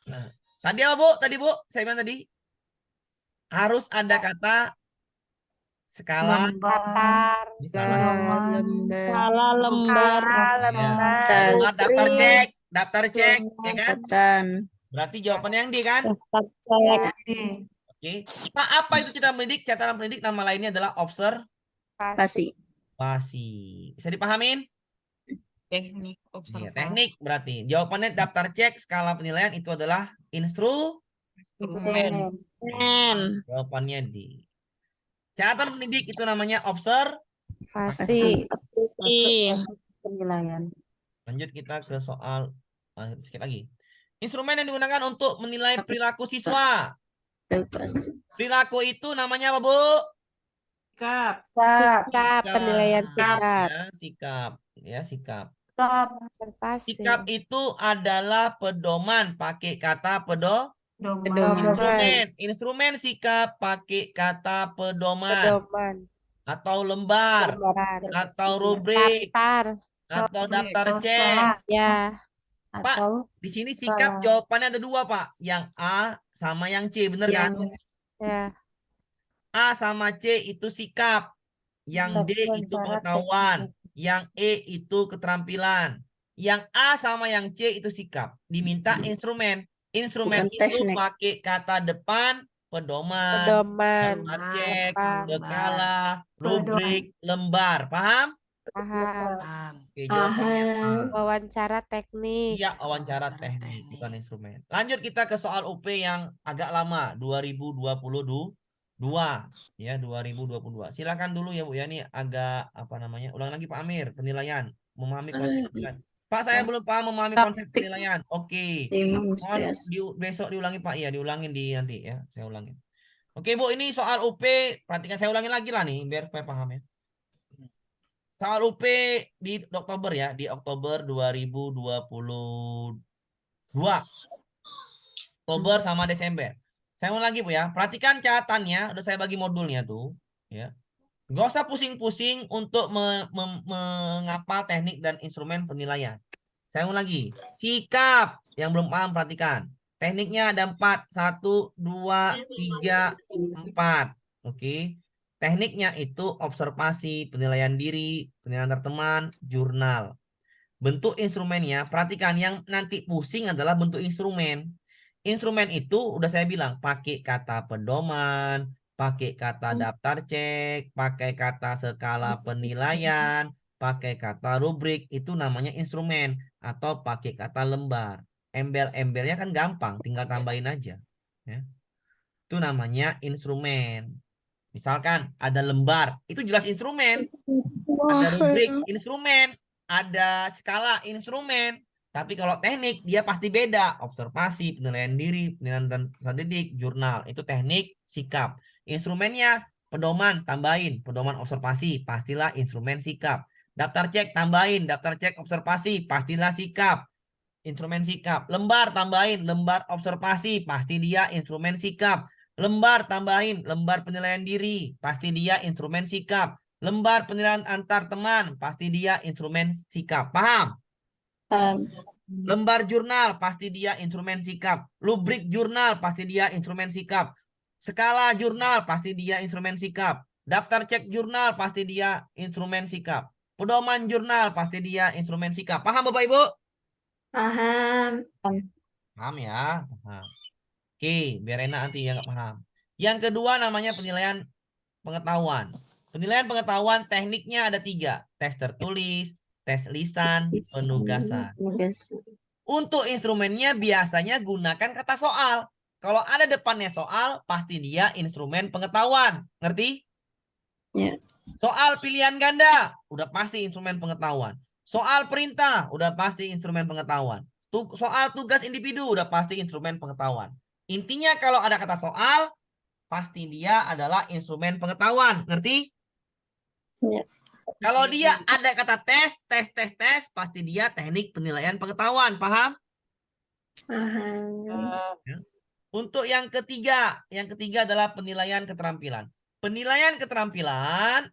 Nah, Tadi apa, Bu? Tadi, Bu? Saya bilang tadi. Harus ada kata skala. Datar. Lembar. Skala lembar. Ya. Buat daftar cek. Daftar cek. Ya kan? Catatan. Berarti jawabannya yang D kan? Daftar cek. Oke. Pak, apa itu kita pendidik? Catatan pendidik nama lainnya adalah observasi. Pasi. Bisa dipahamin? Teknik Iya, observasi. teknik berarti. Jawabannya daftar cek skala penilaian itu adalah Instrumen. Jawabannya D. Catatan pendidik itu namanya Pasi. Penilaian. Lanjut kita ke soal sedikit lagi. Instrumen yang digunakan untuk menilai perilaku siswa. Perilaku itu namanya apa, Bu? Sikap. Sikap. Penilaian sikap. Ya, sikap. Ya, sikap. Observasi. Sikap itu adalah pedoman, pakai kata Pedoman. Instrumen sikap pakai kata pedoman Pedoman. atau lembar Lembaran. atau rubrik Daftar. atau daftar cek. Ya. Pak, di sini sikap jawabannya ada dua, Pak. Yang A sama yang C, bener kan? Ya. A sama C itu sikap. Yang D itu pengetahuan. Yang E itu keterampilan. Yang A sama yang C itu sikap. Diminta instrumen. Instrumen Bukan itu teknik. pakai kata depan, pedoman, Pedoman. daftar cek, Paham. skala, rubrik, lembar. Paham? Paham. Oke, jawabannya A. Wawancara teknik. Iya, wawancara teknik, bukan instrumen. Lanjut kita ke soal UP yang agak lama, 2022. Ya, 2022. Silakan dulu ya, Bu ya. Ini agak apa namanya? Ulang lagi Pak Amir, penilaian, memahami konsep penilaian. Pak, saya belum paham memahami konsep penilaian. Oke. Mohon besok diulangi Pak. Iya, diulangin di nanti ya. Saya ulangin. Oke, Bu, ini soal UP, perhatikan saya ulangin lagi lah nih biar supaya paham ya. Soal UP di Oktober ya, di Oktober 2022. Oktober sama Desember. Saya mau lagi Bu ya, perhatikan catatannya, udah saya bagi modulnya tuh, ya. Gak usah pusing-pusing untuk mengapal teknik dan instrumen penilaian. Saya mau lagi, sikap yang belum paham perhatikan. Tekniknya ada 4, 1, 2, 3, 4. Oke. Tekniknya itu observasi, penilaian diri, penilaian teman, jurnal. Bentuk instrumennya, perhatikan yang nanti pusing adalah bentuk instrumen. Instrumen itu udah saya bilang pakai kata pedoman, pakai kata daftar cek, pakai kata skala penilaian, pakai kata rubrik, itu namanya instrumen atau pakai kata lembar. Embel-embelnya kan gampang, tinggal tambahin aja. Ya. Itu namanya instrumen. Misalkan ada lembar, itu jelas instrumen. Ada rubrik, instrumen. Ada skala, instrumen. Tapi kalau teknik, dia pasti beda. Observasi, penilaian diri, penilaian dan statistik, jurnal. Itu teknik, sikap. Instrumennya, pedoman, tambahin. Pedoman observasi, pastilah instrumen sikap. Daftar cek, tambahin. Daftar cek observasi, pastilah sikap. Instrumen sikap. Lembar, tambahin. Lembar observasi, pasti dia instrumen sikap. Lembar, tambahin. Lembar penilaian diri, pasti dia instrumen sikap. Lembar penilaian antar teman, pasti dia instrumen sikap. Paham? Lembar jurnal, pasti dia instrumen sikap. Rubrik jurnal, pasti dia instrumen sikap. Skala jurnal, pasti dia instrumen sikap. Daftar cek jurnal, pasti dia instrumen sikap. Pedoman jurnal, pasti dia instrumen sikap. Paham Bapak Ibu? Paham. Paham ya? Paham. Oke, biar enak nanti ya nggak paham. Yang kedua namanya penilaian pengetahuan. Penilaian pengetahuan tekniknya ada 3. Tes tertulis, tes lisan, penugasan. Untuk instrumennya biasanya gunakan kata soal. Kalau ada depannya soal, pasti dia instrumen pengetahuan. Ngerti? Ya. Soal pilihan ganda, udah pasti instrumen pengetahuan. Soal perintah, udah pasti instrumen pengetahuan. Soal tugas individu, udah pasti instrumen pengetahuan. Intinya kalau ada kata soal, pasti dia adalah instrumen pengetahuan. Ngerti? Ya. Kalau dia ada kata tes, pasti dia teknik penilaian pengetahuan. Paham? Paham. Untuk yang ketiga adalah penilaian keterampilan. Penilaian keterampilan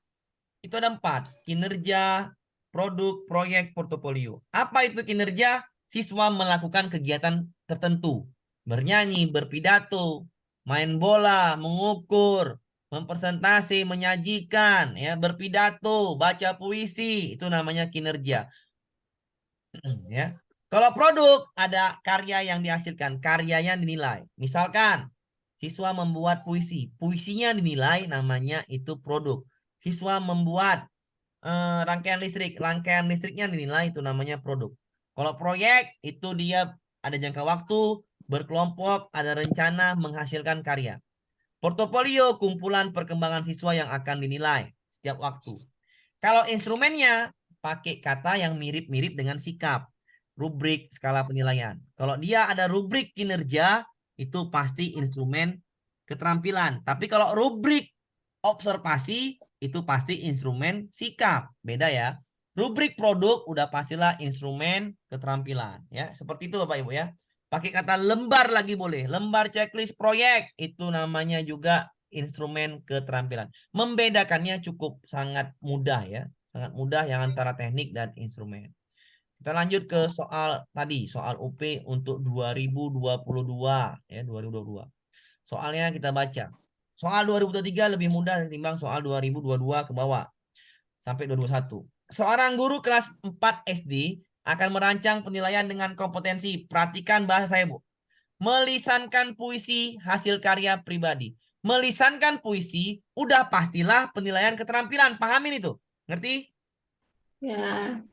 itu ada 4. Kinerja, produk, proyek, portofolio. Apa itu kinerja? Siswa melakukan kegiatan tertentu. bernyanyi, berpidato, main bola, mengukur, mempresentasi, menyajikan, ya, berpidato, baca puisi, itu namanya kinerja. Ya. Kalau produk ada karya yang dihasilkan, karyanya dinilai. Misalkan siswa membuat puisi, puisinya dinilai, namanya itu produk. Siswa membuat rangkaian listriknya dinilai, itu namanya produk. Kalau proyek itu dia ada jangka waktu, berkelompok, ada rencana menghasilkan karya. Portofolio kumpulan perkembangan siswa yang akan dinilai setiap waktu. Kalau instrumennya pakai kata yang mirip-mirip dengan sikap. Rubrik skala penilaian. Kalau dia ada rubrik kinerja, itu pasti instrumen keterampilan. Tapi kalau rubrik observasi, itu pasti instrumen sikap. Beda ya. Rubrik produk udah pastilah instrumen keterampilan. Ya, seperti itu Bapak Ibu ya. Pakai kata lembar lagi boleh. Lembar checklist proyek, itu namanya juga instrumen keterampilan. Membedakannya cukup sangat mudah ya. Sangat mudah yang antara teknik dan instrumen. Kita lanjut ke soal tadi, soal UP untuk 2022 ya, 2022. Soalnya kita baca. Soal 2023 lebih mudah ketimbang soal 2022 ke bawah sampai 2021. Seorang guru kelas 4 SD akan merancang penilaian dengan kompetensi. Perhatikan bahasa saya, Bu. Melisankan puisi hasil karya pribadi. Melisankan puisi udah pastilah penilaian keterampilan. Pahamin itu? Ngerti? Ya.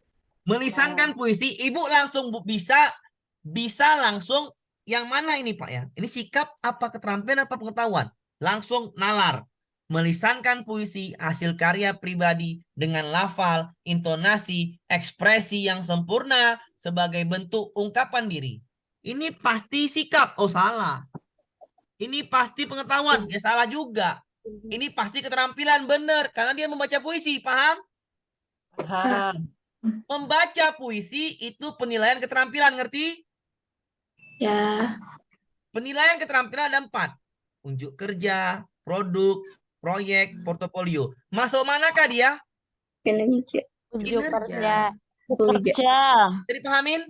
Melisankan puisi, ibu langsung bisa langsung yang mana ini Pak ya? Ini sikap apa keterampilan apa pengetahuan? Langsung nalar. Melisankan puisi hasil karya pribadi dengan lafal, intonasi, ekspresi yang sempurna sebagai bentuk ungkapan diri. Ini pasti sikap. Oh salah. Ini pasti pengetahuan. Ya salah juga. Ini pasti keterampilan. Benar. Karena dia membaca puisi. Paham? Paham. Membaca puisi itu penilaian keterampilan, ngerti? Ya. Penilaian keterampilan ada 4. Unjuk kerja, produk, proyek, portofolio. Masuk manakah dia? Kinerja. Unjuk Kinerja. kerja. Kerja. Jadi pahamin?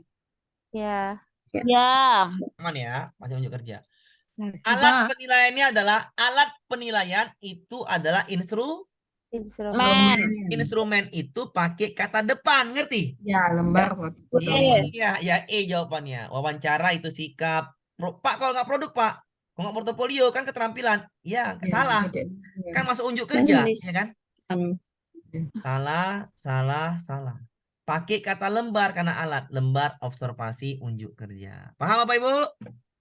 Ya. Ya. Aman ya, masih unjuk kerja. Lagi, Alat Pak. penilaiannya adalah, alat penilaian itu adalah Instrumen. instrumen itu pakai kata depan, ngerti? Ya, lembar pedoman. Iya, ya jawabannya. Wawancara itu sikap. Pak, kalau nggak produk, Pak. Kalau nggak portofolio, kan keterampilan. Ya, Ya, salah. bisa jadi. Ya. Kan masuk unjuk kerja, Menulis. ya kan? Salah. Pakai kata lembar karena alat. Lembar observasi unjuk kerja. Paham Bapak Ibu?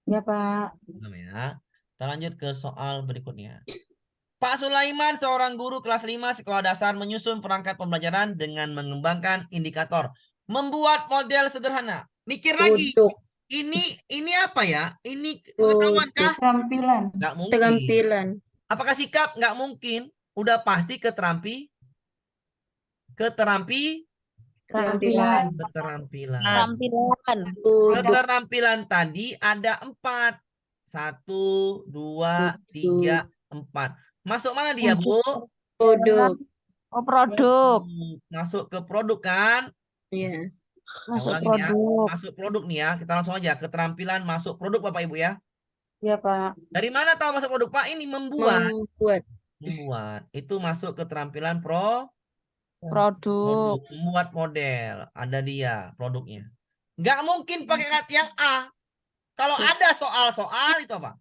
Ya, Pak. Paham ya. Kita lanjut ke soal berikutnya. Pak Sulaiman, seorang guru kelas 5 sekolah dasar, menyusun perangkat pembelajaran dengan mengembangkan indikator. Membuat model sederhana. Mikir lagi. Produk. Ini apa ya? Ini pengetahuan kah? Keterampilan. Nggak mungkin. Keterampilan. Apakah sikap? Nggak mungkin. Udah pasti keterampilan. Keterampilan. Keterampilan tadi ada 4. 1, 2, 3, 4. Masuk mana dia, Bu? Produk. Oh, produk. Masuk ke produk kan? Ya. Masuk Ulangin ya. produk. Masuk produk nih ya. Kita langsung aja. Keterampilan masuk produk Bapak Ibu ya. Ya, Pak. Dari mana tahu masuk produk, Pak? Ini membuat. Membuat. Itu masuk keterampilan Produk. membuat model. Ada dia produknya. Nggak mungkin pakai kata yang A. Kalau ada soal-soal itu apa?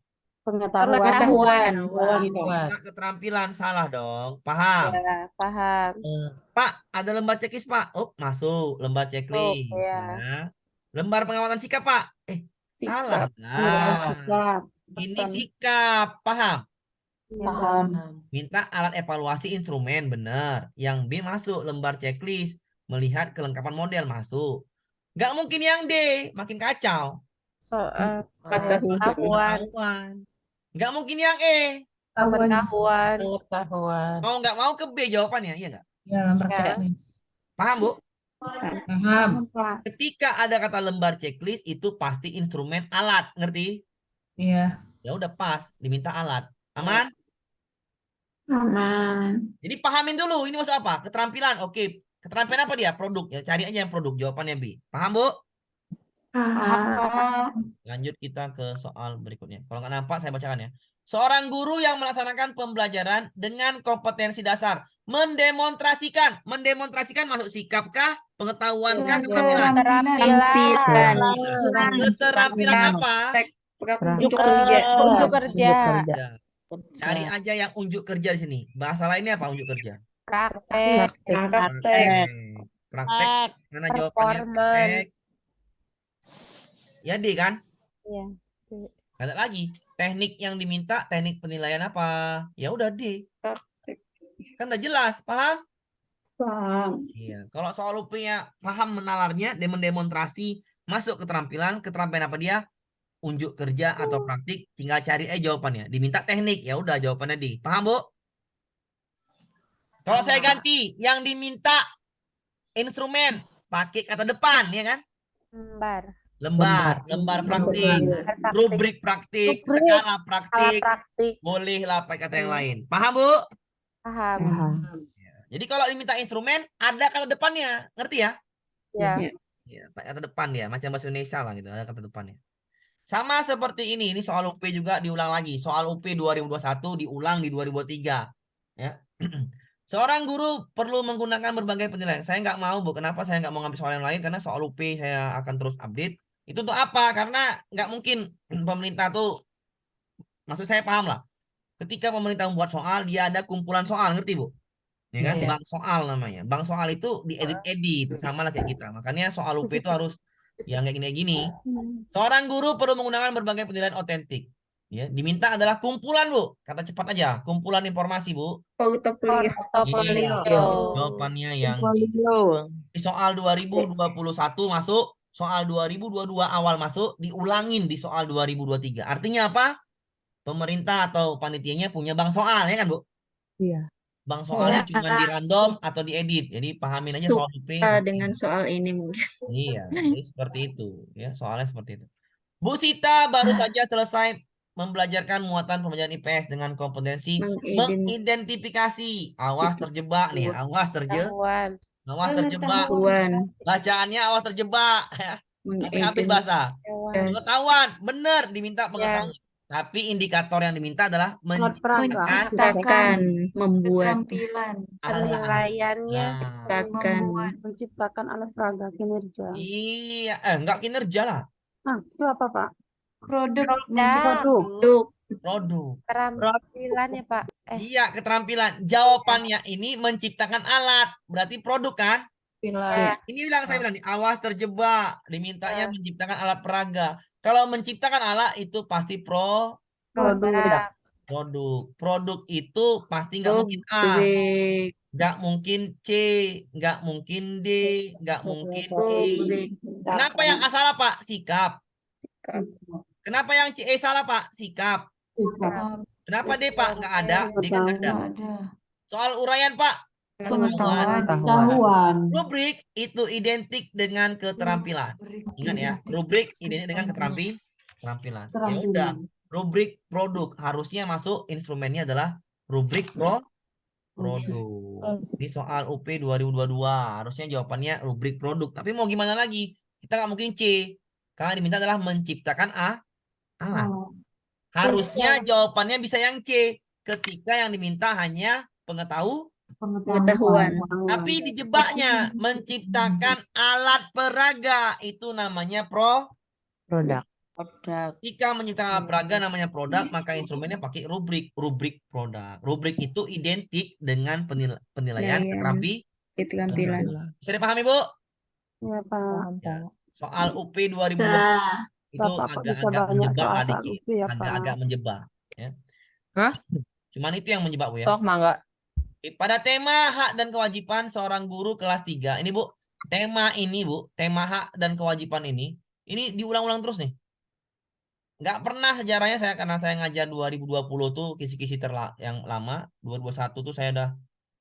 Pengetahuan. Nggak keterampilan, salah dong. Paham? Ya, paham. Pak, ada lembar checklist, Pak. Oh, masuk lembar checklist. ya. Ya. Lembar pengamatan sikap, Pak. Salah. Sikap. Ini sikap. Paham? Paham. Minta alat evaluasi instrumen, benar. Yang B masuk lembar checklist. Melihat kelengkapan model, masuk. Nggak mungkin yang D, makin kacau. Soal Pengetahuan. pengetahuan. Nggak mungkin yang E. Pengetahuan. Mau nggak mau ke B jawabannya, iya nggak? Ya, lembar Ya. checklist. Paham, Bu? Paham. Pak. Ketika ada kata lembar checklist, itu pasti instrumen alat, ngerti? Iya. Ya udah pas, diminta alat. Aman? Aman. Jadi pahamin dulu, ini masuk apa? Keterampilan, oke. Keterampilan apa dia? Produk. Ya, cari aja yang produk, jawabannya B. Paham, Bu? Paham. Lanjut kita ke soal berikutnya. Kalau nggak nampak saya bacakan ya. Seorang guru yang melaksanakan pembelajaran dengan kompetensi dasar mendemonstrasikan. Mendemonstrasikan masuk sikap kah? Pengetahuan kah? Keterampilan. Keterampilan. Keterampilan apa? Unjuk Untuk kerja. Ya. Cari aja yang unjuk kerja di sini. Bahasa lainnya apa unjuk kerja? Praktek. Praktek. Praktek. Mana jawabannya? Praktek. Performance. Ya, D kan? Iya. Ada lagi. Teknik yang diminta, teknik penilaian apa? Ya udah D. Kan udah jelas, paham? Paham. Iya. Kalau soal UP-nya paham menalarnya, dia mendemonstrasi, masuk keterampilan apa dia? Unjuk kerja atau praktik, tinggal cari jawabannya. Diminta teknik, ya udah jawabannya D. Paham, Bu? Kalau saya ganti, yang diminta instrumen, pakai kata depan, ya kan? Lembar praktik, rubrik praktik, skala Salah praktik, praktik. bolehlah pakai kata yang lain. Paham, Bu? Paham. Jadi kalau diminta instrumen, ada kata depannya. Ngerti ya? Ya. Ya, pakai kata depan ya, macam bahasa Indonesia lah gitu, ada kata depannya. Sama seperti ini soal UP juga diulang lagi. Soal UP 2021 diulang di 2023. Ya. Seorang guru perlu menggunakan berbagai penilaian. Saya nggak mau, Bu. Kenapa saya nggak mau ngambil soal yang lain? Karena soal UP saya akan terus update. Itu untuk apa? Karena nggak mungkin pemerintah tuh, maksud saya paham lah. Ketika pemerintah membuat soal, dia ada kumpulan soal, ngerti, Bu? Ya kan? Iya. Bank soal namanya. Bank soal itu diedit-edit, sama lah kayak kita. Makanya soal UP itu harus yang kayak gini-gini. Seorang guru perlu menggunakan berbagai penilaian otentik. Ya, diminta adalah kumpulan, Bu. Kata cepat aja, kumpulan informasi, Bu. Portofolio. Iya, jawabannya yang di soal 2021 masuk, soal 2022 awal masuk, diulangin di soal 2023. Artinya apa? Pemerintah atau panitianya punya bank soal, ya kan, Bu? Iya. Bank soalnya cuma di random atau diedit. Jadi pahamin aja soal UP. Dengan soal ini mungkin. Iya, jadi seperti itu. Ya, soalnya seperti itu. Bu Sita baru saja selesai membelajarkan muatan pembelajaran IPS dengan kompetensi mengidentifikasi. Awas terjebak nih, awas Pengetahuan. terjebak. Bacaannya awas terjebak. Sampai habis bahasa. Pengetahuan. Pengetahuan, benar diminta Ya. pengetahuan. Tapi indikator yang diminta adalah menciptakan Menciptakan, membuat, Penilaiannya. Menciptakan alat peraga kinerja. Iya, enggak kinerja lah. Itu apa, Pak? Produk. Produk. Keterampilan ya, Pak. Iya, keterampilan. Jawabannya ini menciptakan alat. Berarti produk kan? Ya. Ini saya bilang nih, awas terjebak. Dimintanya menciptakan alat peraga. Kalau menciptakan alat itu pasti produk. Produk itu pasti nggak mungkin A, nggak mungkin C, nggak mungkin D, nggak mungkin E. Kenapa yang A salah, Pak? Sikap. Kenapa yang C salah, Pak? Sikap. Kenapa D, Pak? Nggak ada. D kan nggak ada. Soal uraian, Pak. Pengetahuan. Rubrik itu identik dengan keterampilan. Ingat ya, rubrik identik dengan keterampilan. Ya udah, rubrik produk harusnya masuk instrumennya adalah rubrik produk. Ini soal UP 2022 harusnya jawabannya rubrik produk. Tapi mau gimana lagi? Kita nggak mungkin C. Karena diminta adalah menciptakan alat. Harusnya jawabannya bisa yang C. Ketika yang diminta hanya pengetahuan. Tapi dijebaknya menciptakan alat peraga itu namanya Produk. Jika menciptakan alat peraga namanya produk, maka instrumennya pakai rubrik produk. Rubrik itu identik dengan penilaian keterampilan. Bisa dipahami, Bu? Ya, Pak. Ya. Soal UP 2020 itu Bapak bisa agak-agak banyak menjebak soal lah Pak dikit. Lutfi ya, Pak. Agak-agak menjebak. Ya. Hah? Cuman itu yang menjebak, Bu ya. Sok mangga. Pada tema hak dan kewajiban seorang guru kelas 3. Ini, Bu, tema hak dan kewajiban ini diulang-ulang terus nih. Nggak pernah sejarahnya saya, karena saya ngajar 2020 tuh kisi-kisi yang lama. 2021 tuh saya udah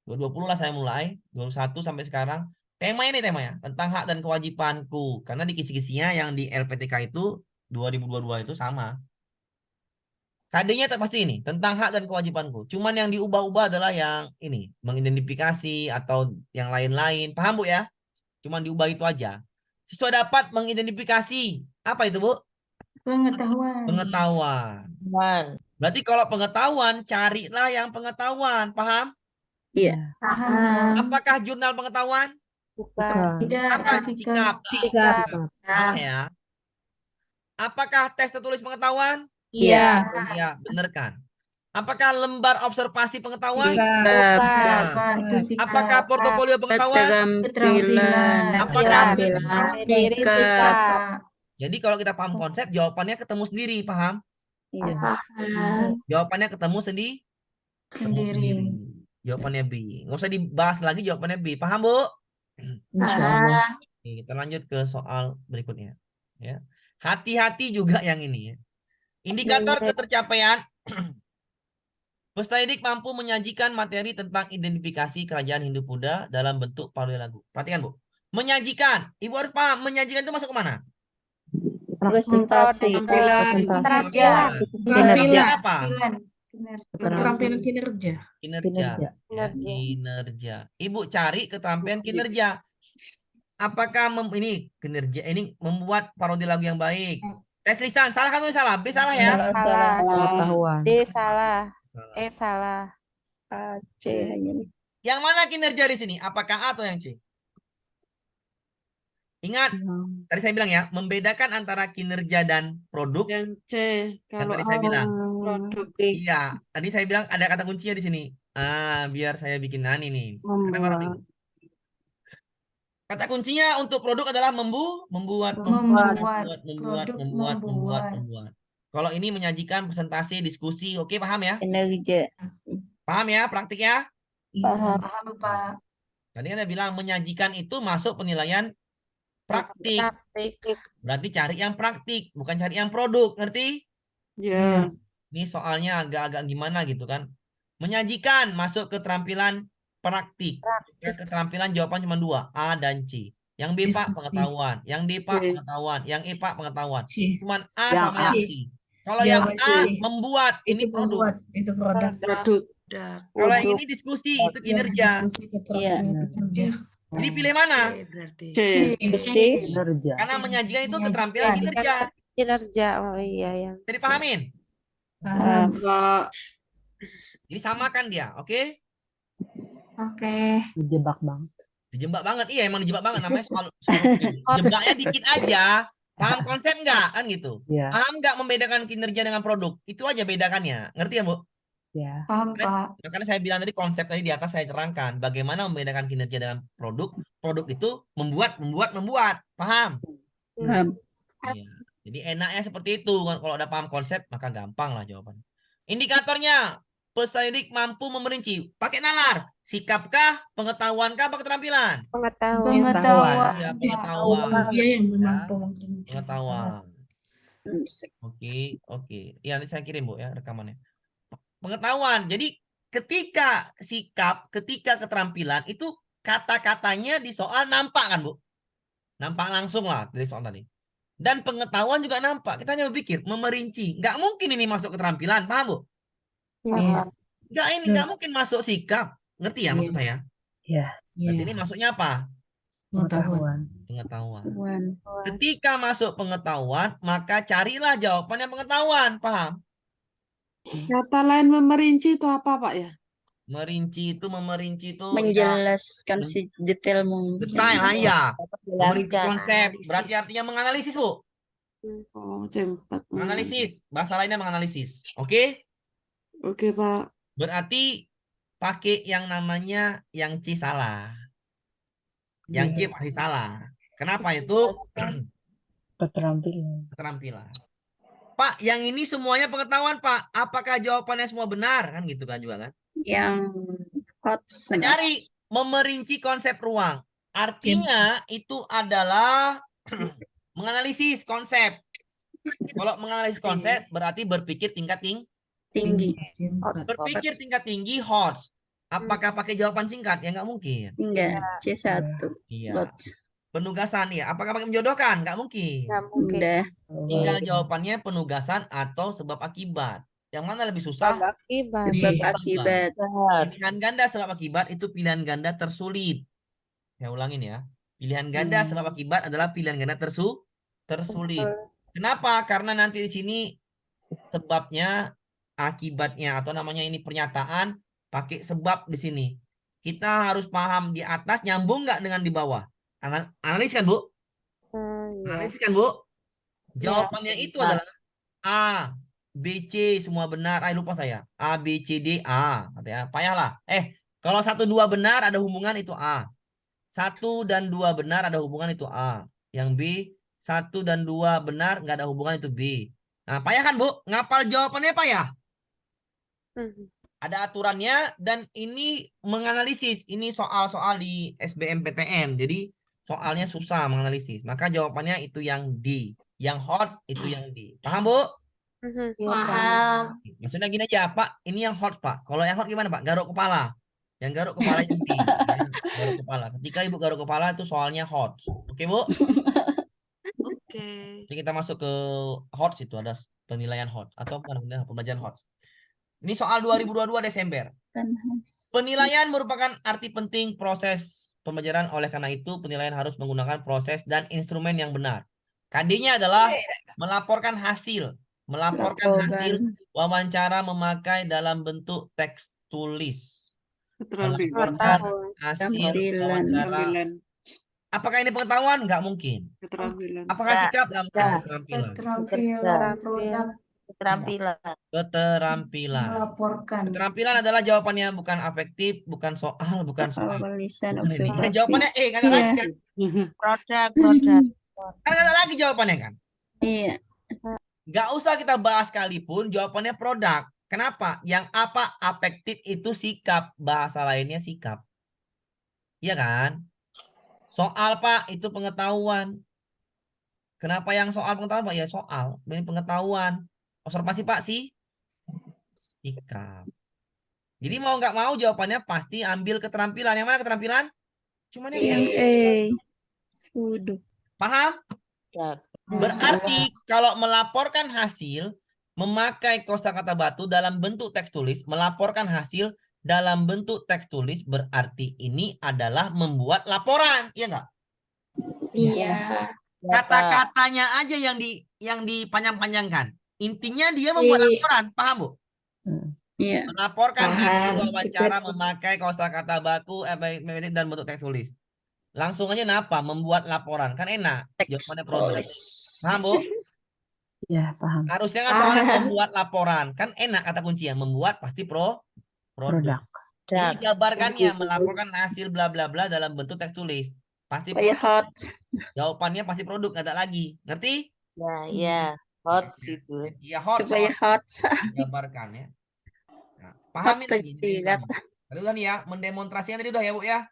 2020 lah saya mulai. 2021 sampai sekarang. Tema ini temanya tentang hak dan kewajibanku. Karena di kisi-kisinya yang di LPTK itu 2022 itu sama. KD-nya pasti ini tentang hak dan kewajibanku. Cuman yang diubah-ubah adalah yang ini, mengidentifikasi atau yang lain-lain. Paham, Bu ya? Cuman diubah itu aja. Siswa dapat mengidentifikasi. Apa itu, Bu? Pengetahuan. Pengetahuan. Berarti kalau pengetahuan, carilah yang pengetahuan. Paham? Iya. Paham. Apakah jurnal pengetahuan? Bukan. Tidak. Apa? Sikap. Sikap. Salah ya. Apakah tes tertulis pengetahuan? Iya. Iya, bener kan? Apakah lembar observasi pengetahuan? Bukan. Pak, itu sikap. Apakah portofolio pengetahuan? Keterampilan. Apakah Diri sikap. Jadi kalau kita paham konsep, jawabannya ketemu sendiri, paham? Iya. Jawabannya ketemu sendiri. Jawabannya B. Nggak usah dibahas lagi, jawabannya B. Paham, Bu? Insyaallah. Oke, kita lanjut ke soal berikutnya. Ya. Hati-hati juga yang ini. Ya. Indikator ketercapaian. Peserta didik mampu menyajikan materi tentang identifikasi kerajaan Hindu-Buddha dalam bentuk parodi lagu. Perhatikan, Bu. Menyajikan. Ibu harus paham, menyajikan itu masuk ke mana? Presentasi. Keterampilan. Keterampilan apa? Keterampilan kinerja. Kinerja. Ya, kinerja. Ibu cari keterampilan kinerja. Apakah ini kinerja ini membuat parodi lagu yang baik? Tes lisan, salah kan tulis salah? B salah ya? Salah. Pengetahuan. D salah. Salah. E salah. C hanya. Yang mana kinerja di sini? Apakah A atau yang C? Ingat, tadi saya bilang ya, membedakan antara kinerja dan produk. Yang C. Yang Kalau tadi saya bilang. produk Iya, tadi saya bilang ada kata kuncinya di sini. Biar saya bikin ini. Karena orang bingung. Kata kuncinya untuk produk adalah membuat. Kalau ini menyajikan presentasi, diskusi, oke paham ya? Kinerja. Paham ya praktik ya? Paham. paham, Pak. Tadi kan saya bilang menyajikan itu masuk penilaian praktik. Praktik. Berarti cari yang praktik, bukan cari yang produk, ngerti? Ya. Ini soalnya agak-agak gimana gitu kan. Menyajikan masuk keterampilan praktik. Keterampilan jawaban cuma 2, A dan C. Yang B Pak pengetahuan, yang D Pak C. pengetahuan, yang E Pak pengetahuan. Cuman A Yang sama A. yang C. Kalau yang A membuat, ini produk. Itu produk. Produk. Kalau yang ini diskusi, itu kinerja. Iya. Jadi pilih mana? C. Diskusi. Kinerja. Karena menyajikan itu keterampilan kinerja. Kinerja. Oh iya yang. Jadi pahamin. Paham. Pak. Jadi samakan dia, oke? Oke. Dijebak banget. Dijebak banget, iya emang dijebak banget namanya soal jebaknya dikit aja. Paham konsep nggak kan gitu? Ya, Paham nggak membedakan kinerja dengan produk? Itu aja bedakannya, ngerti ya Bu? ya. Paham, Pak. Makanya saya bilang tadi konsep tadi di atas saya terangkan bagaimana membedakan kinerja dengan produk. Produk itu membuat, paham? Paham. Iya. Jadi enaknya seperti itu. Kalau udah paham konsep maka gampang lah jawabannya. Indikatornya peserta didik mampu memerinci. Pakai nalar. Sikapkah, pengetahuankah, apa keterampilan? Pengetahuan. Ya, pengetahuan. Iya yang memang Pengetahuan. Oke. Iya, nanti saya kirim Bu ya rekamannya. Pengetahuan. Jadi ketika sikap, ketika keterampilan itu kata-katanya di soal nampak kan Bu? Nampak langsung lah dari soal tadi. Dan pengetahuan juga nampak. Kita hanya berpikir, memerinci. Nggak mungkin ini masuk keterampilan, paham Bu? Iya. Nggak mungkin masuk sikap. Ngerti ya maksud saya? Iya. Berarti ini masuknya apa? Pengetahuan. Pengetahuan. Pengetahuan. Ketika masuk pengetahuan, maka carilah jawabannya pengetahuan, paham? Kata lain memerinci itu apa, Pak ya? Memerinci itu ya, Menjelaskan si detail mungkin. detail, ya. Memerinci Menjelaskan. konsep, berarti artinya menganalisis, Bu. Oh, C4. Menganalisis, bahasa lainnya menganalisis. Oke? Oke, Pak. Berarti pakai yang namanya yang C salah. Yang C pasti salah. Kenapa itu? Keterampilan. Keterampilan. Pak, yang ini semuanya pengetahuan, Pak. Apakah jawabannya semua benar? Kan gitu kan juga kan? Yang hot. Cari memerinci konsep ruang. Artinya itu adalah menganalisis konsep. Kalau menganalisis konsep berarti berpikir tingkat Tinggi. berpikir tingkat tinggi HOTS. Apakah pakai jawaban singkat? Ya nggak mungkin. Enggak. C1. Iya. Lot. Penugasan ya. Apakah pakai menjodohkan? Nggak mungkin. Nggak mungkin. Udah. Tinggal jawabannya penugasan atau sebab akibat. Yang mana lebih susah? Sebab akibat. Sebab akibat. Pilihan ganda sebab akibat itu pilihan ganda tersulit. Saya ulangin ya. Pilihan ganda sebab akibat adalah pilihan ganda tersulit. Kenapa? Karena nanti di sini sebabnya, akibatnya, atau namanya ini pernyataan pakai sebab di sini. Kita harus paham di atas nyambung nggak dengan di bawah. Analis kan, Bu? Iya. Analisis kan, Bu? Jawabannya itu adalah A, B, C semua benar. Lupa saya. A, B, C, D, A. Katanya, payahlah. Kalau 1, 2 benar ada hubungan itu A. 1 dan 2 benar ada hubungan itu A. Yang B, 1 dan 2 benar nggak ada hubungan itu B. Nah, payah kan, Bu? Ngapal jawabannya payah. Ada aturannya dan ini menganalisis. Ini soal-soal di SBMPTN. Jadi soalnya susah menganalisis. Maka jawabannya itu yang D. Yang hot itu yang D. Paham, Bu? Paham. Maksudnya gini aja, Pak. Ini yang hot, Pak. Kalau yang hot gimana, Pak? Garuk kepala. Yang garuk kepala yang D. Garuk kepala. Ketika Ibu garuk kepala itu soalnya hot. Oke, Bu? Oke. Jadi kita masuk ke hot itu. Ada penilaian hot. Atau pembelajaran hot. Ini soal 2022 Desember. Penilaian merupakan arti penting proses pembelajaran. Oleh karena itu, penilaian harus menggunakan proses dan instrumen yang benar. KD-nya adalah melaporkan hasil. Melaporkan hasil wawancara memakai dalam bentuk teks tulis. Melaporkan hasil wawancara. Apakah ini pengetahuan? Nggak mungkin. Keterampilan. Apakah sikap? Nggak mungkin. Keterampilan. Keterampilan. Melaporkan. Keterampilan adalah jawabannya bukan afektif, bukan soal, bukan soal. Lisan Bukan ini. observasi. Jawabannya kan ada lagi kan? Produk. Kan ada lagi jawabannya kan? Iya. Nggak usah kita bahas sekalipun, jawabannya produk. Kenapa? Yang apa? Afektif itu sikap, bahasa lainnya sikap. Iya kan? Soal, Pak, itu pengetahuan. Kenapa yang soal pengetahuan, Pak? Ya soal, ini pengetahuan. Observasi, Pak, sih sikap. Jadi mau nggak mau jawabannya pasti ambil keterampilan. Yang mana keterampilan? Cuman yang Waduh. paham? Berarti kalau melaporkan hasil memakai kosakata batu dalam bentuk teks tulis, melaporkan hasil dalam bentuk teks tulis berarti ini adalah membuat laporan, iya nggak? Iya. Kata-katanya aja yang dipanjang-panjangkan. Intinya dia membuat laporan, paham, Bu? Iya. Melaporkan hasil Paham. wawancara memakai kosakata baku, dan bentuk teks tulis. Langsung aja apa? Membuat laporan. Kan enak. Jawabannya produk. Paham, Bu? Ya, paham. Harusnya kan soalnya membuat laporan. Kan enak kata kunci ya. Membuat pasti produk. Ini jabarkannya melaporkan hasil bla bla bla dalam bentuk teks tulis. Pasti Supaya produk. hot. Jawabannya pasti produk, nggak ada lagi. Ngerti? Ya. Hot itu. Iya, hot. Supaya hot. Jabarkan ya. Nah, pahamin Hot lagi. tidak. Tadi udah nih ya, mendemonstrasikan tadi udah ya, Bu ya.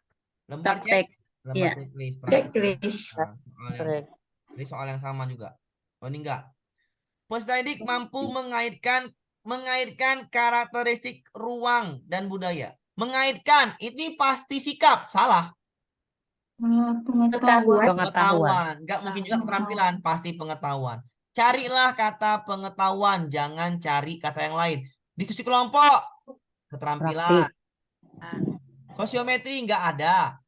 Lembar Praktek. cek. Lembar Iya. checklist. Checklist. Nah, ini soal yang sama juga. Oh, ini enggak. Peserta didik mampu mengaitkan karakteristik ruang dan budaya. Mengaitkan, ini pasti sikap. Salah. Pengetahuan. Enggak mungkin juga keterampilan. Pasti pengetahuan. Carilah kata pengetahuan. Jangan cari kata yang lain. Diskusi kelompok. Keterampilan. Sosiometri enggak ada.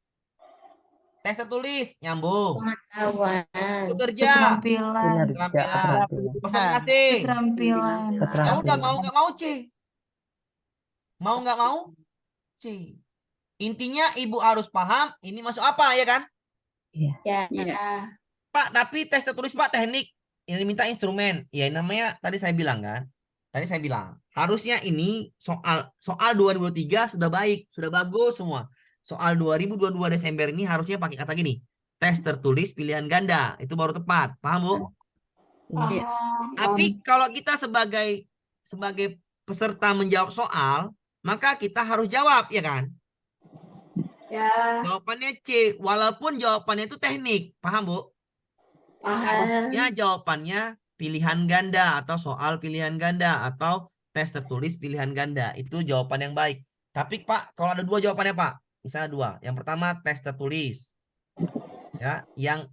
Tes tertulis. Nyambung. Pengetahuan. Bekerja. Keterampilan. Keterampilan. Konsentrasi. Keterampilan. Ya udah, mau nggak mau C. Mau nggak mau C. Intinya Ibu harus paham ini masuk apa ya kan? Ya. Pak, tapi tes tertulis, Pak, teknik. Ini minta instrumen. Ya namanya tadi saya bilang kan. Tadi saya bilang harusnya ini soal 2023 sudah baik, sudah bagus semua. Soal 2022 Desember ini harusnya pakai kata gini. Tes tertulis pilihan ganda. Itu baru tepat. Paham, Bu? Iya. Tapi kalau kita sebagai peserta menjawab soal, maka kita harus jawab, ya kan? Ya. Jawabannya C, walaupun jawabannya itu teknik. Paham, Bu? Harusnya jawabannya pilihan ganda atau soal pilihan ganda atau tes tertulis pilihan ganda. Itu jawaban yang baik. Tapi, Pak, kalau ada dua jawabannya, Pak. Misalnya dua. Yang pertama tes tertulis. Ya, yang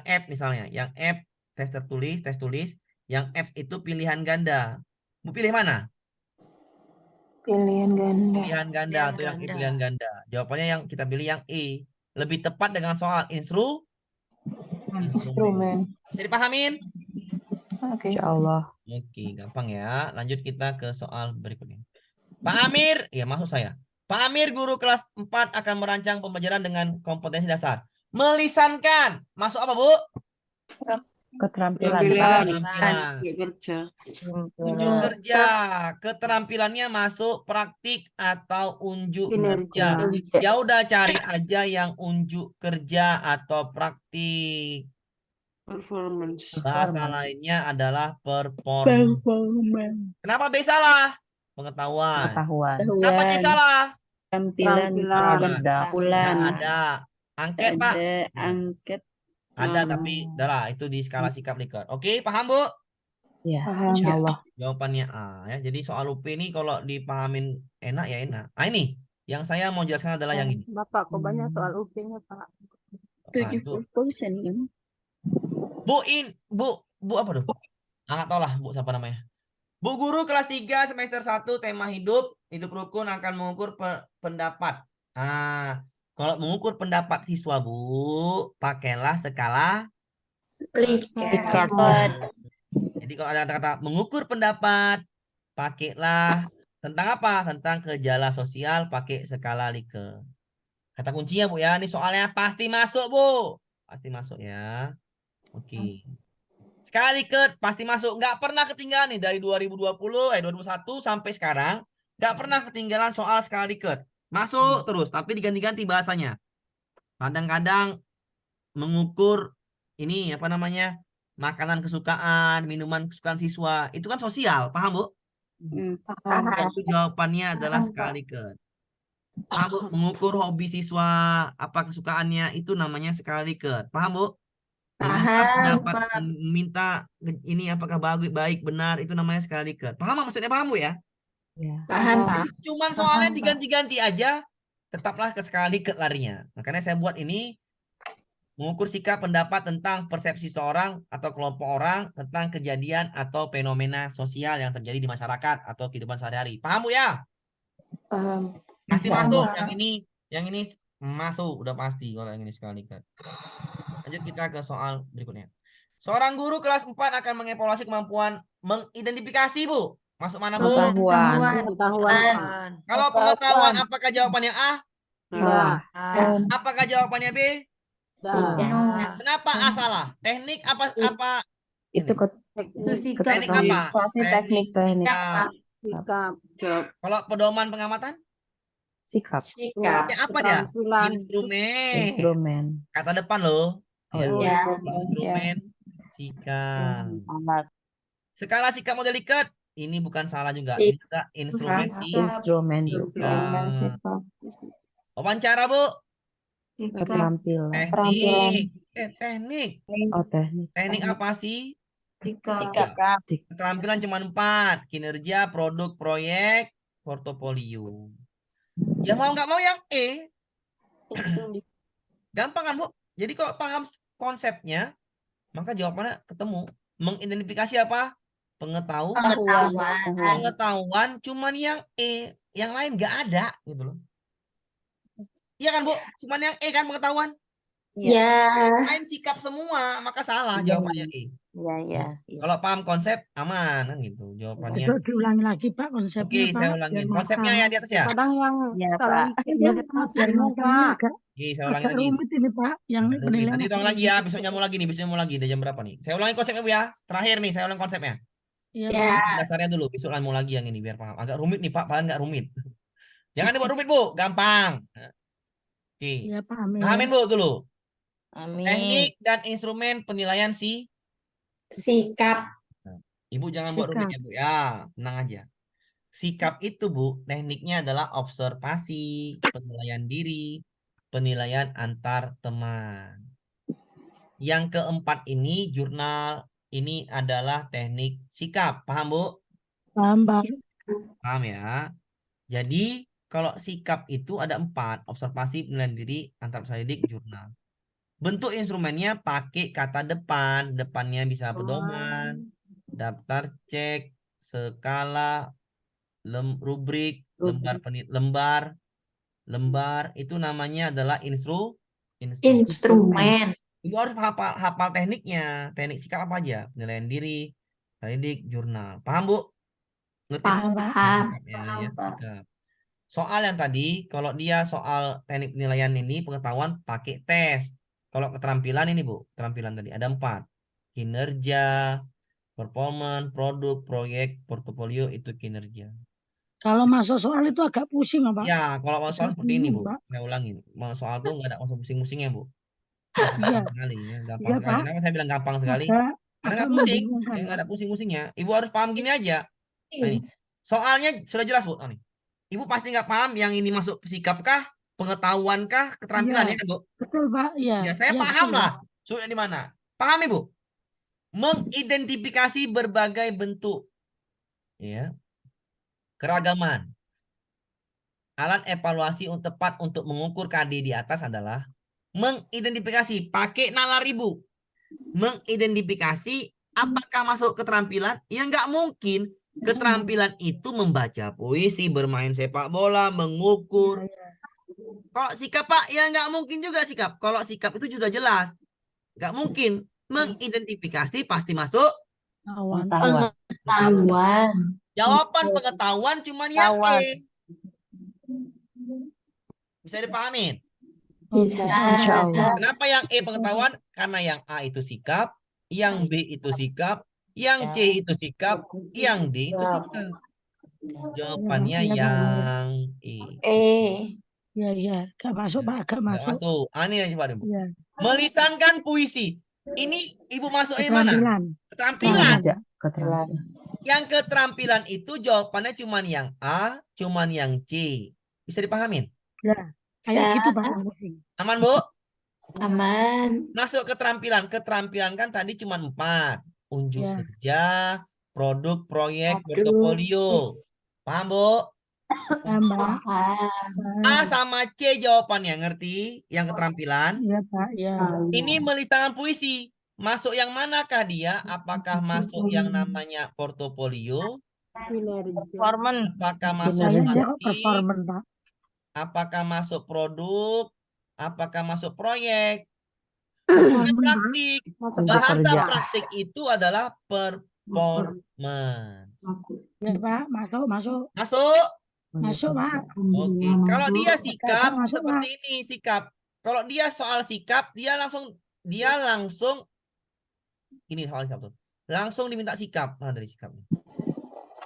F misalnya, yang F tes tulis, yang F itu pilihan ganda. Mau pilih mana? Pilihan ganda. Pilihan ganda atau yang E pilihan ganda. Jawabannya yang kita pilih yang E. Lebih tepat dengan soal instrumen. Bisa dipahamin? Oke. Insya Allah. Oke, gampang ya. Lanjut kita ke soal berikutnya. Pak Amir, ya maksud saya. Pak Amir, guru kelas 4 akan merancang pembelajaran dengan kompetensi dasar. Melisankan. Masuk apa, Bu? Keterampilan. Keterampilan. kerja. Unjuk kerja. Keterampilannya masuk praktik atau unjuk kerja. Ya udah cari aja yang unjuk kerja atau praktik. Performance. Bahasa lainnya adalah performance. Kenapa B salah? Pengetahuan. Pengetahuan. Kenapa C salah? Tampilan. Nggak Bulan. ada. Angket, Pak. Ada angket. Ada, tapi udahlah itu di skala sikap Likert. Oke, paham, Bu? Ya, insya Allah. Jawabannya A ya. Jadi soal UP ini kalau dipahamin enak ya enak. Nah, ini yang saya mau jelaskan adalah yang ini. Bapak, kok banyak soal UP-nya, Pak? Nah, itu 70% kan? Bu apa tuh? Nggak tahu lah Bu siapa namanya. Bu guru kelas 3 semester 1 tema hidup rukun akan mengukur pendapat. Nah, kalau mengukur pendapat siswa Bu, pakailah skala. Jadi kalau ada kata-kata mengukur pendapat, pakailah tentang apa? Tentang gejala sosial pakai skala Likert. Kata kuncinya Bu ya, ini soalnya pasti masuk Bu. Pasti masuk ya. Oke. Skala Likert pasti masuk. Nggak pernah ketinggalan nih dari 2021 sampai sekarang. Nggak pernah ketinggalan soal skala Likert. Masuk terus, tapi diganti-ganti bahasanya. Kadang-kadang mengukur ini apa namanya? Makanan kesukaan, minuman kesukaan siswa. Itu kan sosial, paham Bu? Itu jawabannya adalah skala Likert. Paham Bu? Mengukur hobi siswa, apa kesukaannya, itu namanya skala Likert. Paham Bu? Meminta pendapat, meminta ini apakah baik, benar, itu namanya skala Likert. Paham maksudnya, paham Bu ya? Ya. Paham. Cuman soalnya diganti-ganti aja, tetaplah ke skala Likert larinya. Makanya saya buat ini, mengukur sikap pendapat tentang persepsi seorang atau kelompok orang tentang kejadian atau fenomena sosial yang terjadi di masyarakat atau kehidupan sehari-hari. Paham Bu ya? Paham. Pasti masuk. Yang ini masuk, udah pasti kalau yang ini skala Likert. Lanjut kita ke soal berikutnya. Seorang guru kelas 4 akan mengevaluasi kemampuan mengidentifikasi, Bu. Masuk mana, Bu? Pengetahuan. Kalau pengetahuan, apakah jawabannya A? Salah. Apakah jawabannya B? Dah. Kenapa A salah? Teknik apa? Itu Teknik apa? Teknik. teknik Sikap. Kalau pedoman pengamatan? sikap. Ya, apa dia? Keterampilan. Instrumen. Kata depan loh. Oh, Ya. Ya. Instrumen sikap. Skala sikap model Likert. Ini bukan salah juga. Ini juga instrumen Instrumen. sikap. Wawancara, Bu. Keterampilan. Teknik. Oh, teknik. Teknik apa sih? Sikap. Keterampilan cuma 4. Kinerja, produk, proyek, portofolio. Ya mau nggak mau yang E. Gampang kan, Bu? Jadi kalau paham konsepnya, maka jawabannya ketemu. Mengidentifikasi apa? Pengetahuan, cuman yang E. Yang lain nggak ada, gitu loh. Iya kan, Bu? Cuman yang E kan pengetahuan. Ya. Lain sikap semua, maka salah jawabannya E. Ya. Kalau paham konsep, aman kan gitu jawabannya. diulangi lagi Pak konsepnya. Oke, saya ulangin. Konsepnya yang di atas ya. Kadang yang Ya, skala Pak. Pak. Oke, saya ulangi lagi. ini Pak, yang Agak rumit. Nanti tolong lagi ya, besok nyambung lagi nih, besok nyambung lagi. Udah jam berapa nih? Saya ulangi konsepnya, Bu ya. Terakhir nih, saya ulang konsepnya. Ya. Dasarnya dulu, besok nyambung lagi yang ini biar paham. Agak rumit nih, Pak, padahal nggak rumit. Jangan dibuat rumit, Bu. Gampang. Oke. Ya paham ya. Pahamin, Bu, dulu. Amin. Teknik dan instrumen penilaian Sikap. Ibu jangan buat rumit ya, Bu. Ya, tenang aja. Sikap itu, Bu, tekniknya adalah observasi, penilaian diri, penilaian antar teman. Yang keempat ini jurnal, ini adalah teknik sikap. Paham, Bu? Paham Pak. Paham ya? Jadi, kalau sikap itu ada 4. Observasi, penilaian diri, antar peserta didik, jurnal. Bentuk instrumennya pakai kata depan. Depannya bisa pedoman, daftar cek, skala, rubrik, lembar itu namanya adalah Instrumen. Ibu harus hafal tekniknya. Teknik sikap apa aja? Penilaian diri, didik, jurnal. Paham, Bu? Ngerti? Paham. Sikapnya, ya, sikap. Soal yang tadi, kalau dia soal teknik penilaian ini, pengetahuan pakai tes. Kalau keterampilan ini, Bu, keterampilan tadi ada 4. Kinerja, performance, produk, proyek, portofolio, itu kinerja. Kalau masuk soal itu agak pusing, Pak. Ya, kalau mau soal seperti ini, Bu. Pak. Saya ulangin. Mau soal tuh nggak ada usah pusing-pusingnya, Bu. Iya. Gampang sekali, ya. Gampang Iya, sekali. Pak. Kenapa saya bilang gampang sekali? Agak Karena nggak pusing. membingungkan, Ya, nggak ada Pak. pusing-pusingnya. Ibu harus paham gini aja. Nah, ini. Soalnya sudah jelas, Bu. Oh, nih. Ibu pasti nggak paham yang ini masuk sikap kah, pengetahuan kah, keterampilan Iya. ya kan, Bu? Betul, Pak. Iya. Ya, saya Iya, paham betul, lah. Pak. Sudah di mana? Paham, Ibu? Mengidentifikasi berbagai bentuk ya keragaman. Alat evaluasi untuk tepat untuk mengukur KD di atas adalah mengidentifikasi pakai nalar, Ibu. Mengidentifikasi apakah masuk keterampilan? Ya nggak mungkin. Keterampilan itu membaca puisi, bermain sepak bola, mengukur. Kalau sikap, Pak, ya nggak mungkin juga sikap. Kalau sikap itu sudah jelas. Nggak mungkin. Mengidentifikasi pasti masuk Pengetahuan. jawaban pengetahuan cuman yang E. Bisa dipahamin? Bisa. Insya Allah. Kenapa yang E pengetahuan? Karena yang A itu sikap, yang B itu sikap, yang C itu sikap, yang D itu sikap. Jawabannya yang E. Iya, iya. Gak masuk, Pak. Gak Nggak masuk. masuk. Ini yang coba, Ibu. Iya. Melisankan puisi. Ini Ibu masuk yang mana? Keterampilan. Keterampilan. Kinerja, keterampilan. Yang keterampilan itu jawabannya cuman yang A, cuman yang C. Bisa dipahamin? Ya. Kayak gitu, Pak. Aman, Bu? Aman. Masuk keterampilan. Keterampilan kan tadi cuma 4. Unjuk Ya. kerja, produk, proyek, portofolio. Paham, Bu? Tambah. A sama C jawabannya. Ngerti? Yang keterampilan. Iya, Pak. Iya. Ini melisankan puisi. Masuk yang manakah dia? Apakah masuk yang namanya portofolio? Apakah masuk Kayaknya kok puisi? performan, Pak. Apakah masuk produk? Apakah masuk proyek? Ini praktik. Bahasa kerja. praktik itu adalah performance. Ya, Pak. Masuk, masuk. Masuk? Masuk, Pak. Oke. Kalau dia sikap Masuk, seperti ini, sikap. Kalau dia soal sikap, dia langsung ini soal sikap tuh. Langsung diminta sikap. Mana dari sikapnya?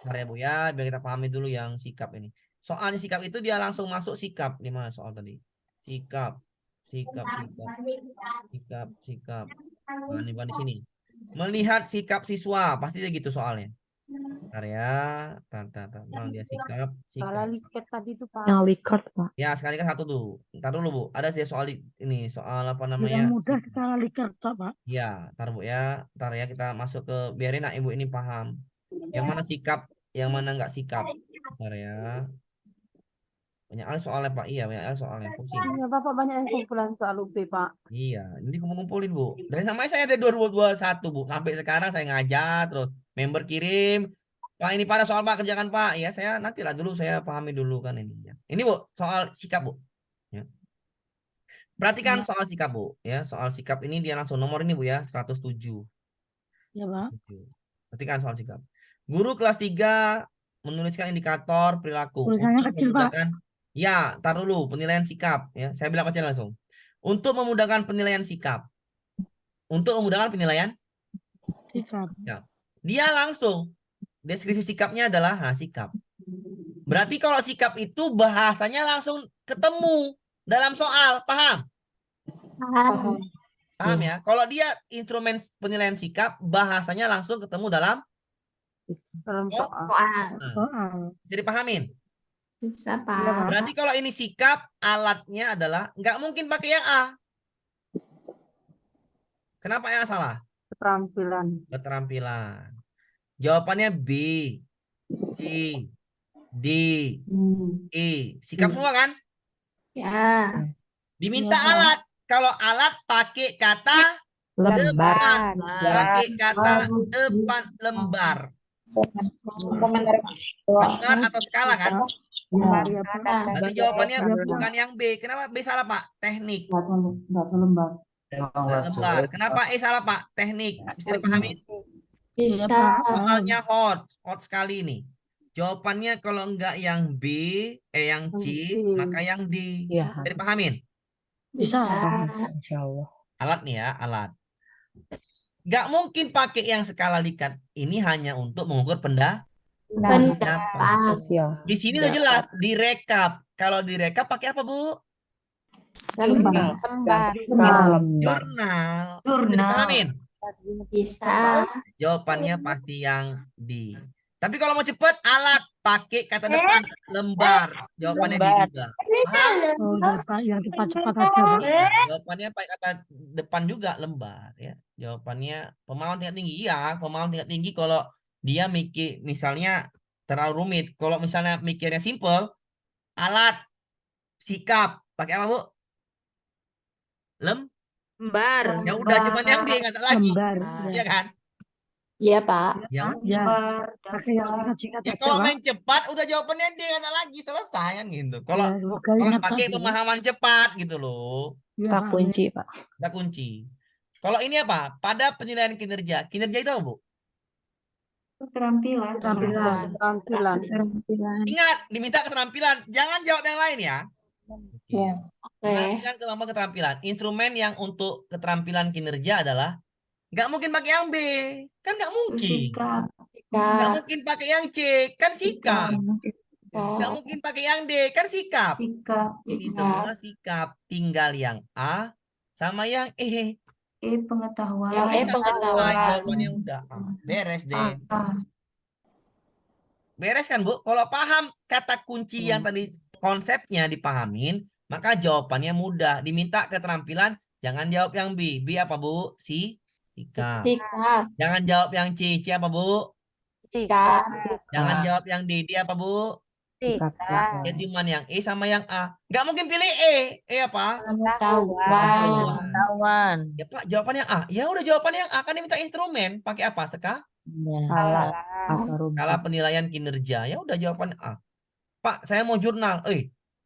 Bentar ya, Bu, ya, biar kita pahami dulu yang sikap ini. Soalnya sikap itu dia langsung masuk sikap. Di mana soal tadi? Sikap. Nah, ini bukan di sini. Melihat sikap siswa, pasti dia gitu soalnya. Bentar ya. Memang dia sikap. tadi itu, Pak. Yang record, Pak. Ya, sekali kan satu tuh. Ntar dulu, Bu. Ada sih soal ini, soal apa namanya? Yang mudah sikap. secara likerta, Pak. Ya, ntar Bu ya. Ntar ya kita masuk ke biarin nak Ibu ini paham. Yang mana sikap, yang mana nggak sikap. Ntar ya. Banyak hal soalnya, Pak. Iya, banyak hal soalnya. Pusing. Iya, Bapak banyak yang kumpulan soal UP, Pak. Iya, ini kumpulin, Bu. Dari namanya saya dari 2021, Bu. Sampai sekarang saya ngajar terus. Member kirim. Pak, ini pada soal Pak, kerjakan Pak. Ya, saya nantilah dulu saya pahami dulu kan ini. Ini, Bu, soal sikap, Bu. Ya. Perhatikan soal sikap, Bu. Ya, soal sikap ini dia langsung nomor ini, Bu ya, 107. Ya, Pak. Perhatikan soal sikap. Guru kelas 3 menuliskan indikator perilaku. Tulisannya Untuk kecil, Pak. memudahkan, ya, tar dulu penilaian sikap. Ya, saya bilang aja langsung. Untuk memudahkan penilaian sikap. Untuk memudahkan penilaian Sikap. dia langsung deskripsi sikapnya adalah sikap. Berarti kalau sikap itu bahasanya langsung ketemu dalam soal, paham? Paham ya? Kalau dia instrumen penilaian sikap, bahasanya langsung ketemu dalam soal. Bisa dipahamin? Bisa, Pak. Berarti kalau ini sikap, alatnya adalah nggak mungkin pakai yang A. Kenapa yang A salah? Keterampilan. Jawabannya B, C, D, E. Sikap semua kan? Ya. Diminta Ya. alat. Kalau alat pakai kata Lembar. pakai kata depan lembar. Lembar atau skala kan? Iya, Pak. Berarti jawabannya Iya, Pak. bukan yang B. Kenapa B salah, Pak? Teknik. Data lembar. Lembar. Kenapa E salah, Pak? Teknik. Bisa dipahami? Iya, Bisa. Pak. Soalnya hot sekali nih. Jawabannya kalau enggak yang B, yang C, C. maka yang D. Iya. Bisa dipahamin? Bisa. Insya Allah. Alat nih ya, alat. Nggak mungkin pakai yang skala Likert. Ini hanya untuk mengukur Pendapat. Sosial. Di sini udah jelas, direkap. Kalau direkap pakai apa, Bu? Lembar. Jurnal. Bisa Jurnal. dipahamin? Bisa. Jawabannya pasti yang D. Tapi kalau mau cepet, alat. Pakai kata depan, lembar. Jawabannya D juga. Paham? Oh, iya, Pak. Yang cepat-cepat aja, Pak. Iya, jawabannya pakai kata depan juga, lembar. Ya. Jawabannya pemahaman tingkat tinggi. Iya, pemahaman tingkat tinggi kalau dia mikir, misalnya terlalu rumit. Kalau misalnya mikirnya simple, alat, sikap. Pakai apa, Bu? Lembar. Ya udah, cuman yang D, nggak ada lagi. Lembar. Iya kan? Iya, Pak. Ya Ya. Lembar. Pakai yang singkat-singkat Ya aja, kalau Pak. main cepat udah jawabannya D, nggak ada lagi, selesai kan gitu. Kalau Ya, semoga kalau ingat pakai tadi. pemahaman cepat gitu loh, Ya, Tak amin. kunci, Pak. udah kunci. Kalau ini apa? Pada penilaian kinerja. Kinerja itu apa, Bu? Keterampilan. Keterampilan. Ingat, diminta keterampilan. Jangan jawab yang lain ya. Iya. Oke. Perhatikan kemampuan keterampilan. Instrumen yang untuk keterampilan kinerja adalah nggak mungkin pakai yang B, kan nggak mungkin. Sikap. Nggak Sikap. mungkin pakai yang C, kan sikap. Nggak mungkin pakai yang D, kan sikap. Sikap. Ini Sikap. semua sikap. Tinggal yang A sama yang E. Pengetahuan. Yang E Udah pengetahuan. selesai, jawabannya udah. Beres deh. Beres kan, Bu? Kalau paham kata kunci yang tadi konsepnya dipahamin, maka jawabannya mudah. Diminta keterampilan, jangan jawab yang B. B apa, Bu? Sikap. Sikap. Jangan jawab yang C. C apa, Bu? Sikap. Jangan jawab yang D. D apa, Bu? Sikap. Ya cuman yang E sama yang A. Nggak mungkin pilih E. E apa? Pengetahuan. Ya, Pak, jawabannya A. Ya udah, jawabannya yang A. Kan diminta instrumen. Pakai apa? Salah. Skala penilaian kinerja. Ya udah, jawabannya A. Pak, saya mau jurnal.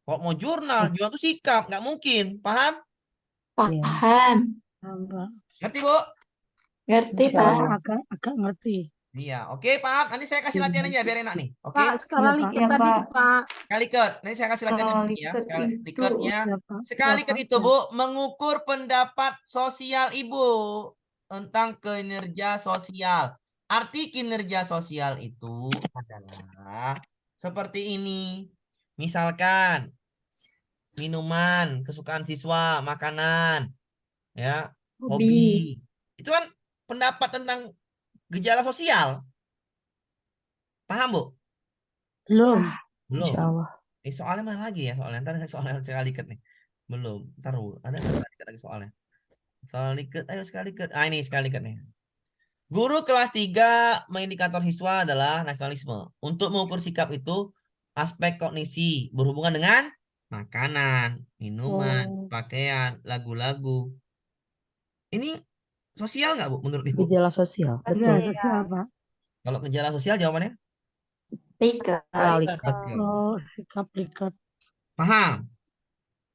Kok mau jurnal? Jurnal itu sikap. Nggak mungkin. Paham? Paham. Pak. Ngerti, Bu? Ngerti, Insya Pak. Allah. Agak ngerti. Iya. Oke, paham. Nanti saya kasih latihan aja biar enak nih. Oke? Pak, skala Iya, Pak. Likert Iya, tadi Pak. tuh, Pak. Sekali cut. Nanti saya kasih latihan di sini ya. Likert Sekali itu. liketnya. Ya, Pak. Sekali Ya, cut Pak. itu, Bu, mengukur pendapat sosial Ibu tentang kinerja sosial. Arti kinerja sosial itu adalah seperti ini. Misalkan minuman, kesukaan siswa, makanan, ya, hobi. Itu kan pendapat tentang gejala sosial. Paham, Bu? Belum. Belum. Insya Allah. Soalnya mana lagi ya soalnya? Ntar soalnya sekali liket nih. Belum. Ntar Bu. Ada nggak sekali liket lagi soalnya? Soal liket. Ayo sekali liket. Ini sekali liket nih. Guru kelas 3 mengindikator siswa adalah nasionalisme. Untuk mengukur sikap itu aspek kognisi berhubungan dengan makanan, minuman, pakaian, lagu-lagu. Ini sosial nggak, Bu, menurut Ibu? Gejala sosial. Iya, Betul. ya, Pak. Kalau gejala sosial jawabannya? Likert. Oke. Oh, sikap Likert. Paham?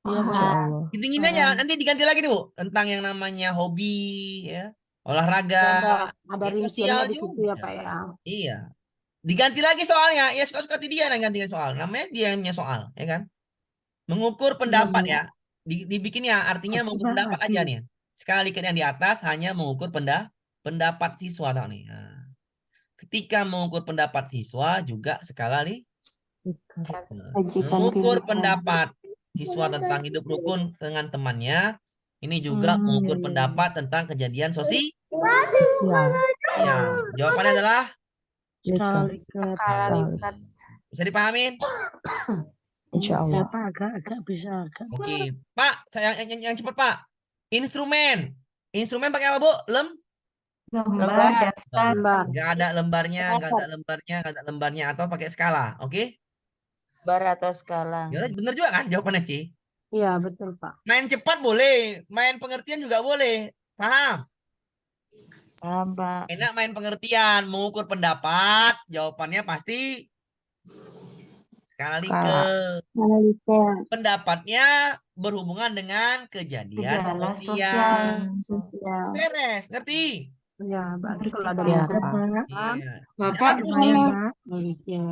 Iya, Pak. Insya Allah. Tinggiin aja, nanti diganti lagi nih, Bu, tentang yang namanya hobi, ya, olahraga, Ada ya, rinciannya sosial di situ ya, juga. Pak ya. Iya, diganti lagi soalnya, ya suka-suka dia yang ganti soal, namanya dia yang punya soal, ya kan? Mengukur pendapat ya, dibikinnya artinya mengukur pendapat aja nih. Sekali lihat yang di atas hanya mengukur pendapat siswa, tahu nih. Nah, ketika mengukur pendapat siswa juga skala mengukur pendapat siswa tentang hidup rukun dengan temannya. Ini juga mengukur pendapat tentang kejadian sosial. Ya, jawabannya adalah Skala Likert. Likert. bisa dipahamin? Insya Bisa, Allah. Pak. Agak bisa. Agak. Oke, Pak, saya yang cepat, Pak. Instrumen pakai apa, Bu? Lembar. Daftar. Lembar. Nggak ada lembarnya, atau pakai skala, oke? Lembar atau skala. Ya udah, bener juga kan jawabannya, C. Iya, betul, Pak. Main cepat boleh, main pengertian juga boleh. Paham? Paham, Pak. Enak main pengertian, mengukur pendapat, jawabannya pasti Skala Skala. Likert. Pendapatnya berhubungan dengan kejadian Gejala sosial. sosial. Beres, ngerti? Ya, berarti kalau ada Ya, Likert. Pak. Iya. Bapak Jangan kalau pusing. Ya.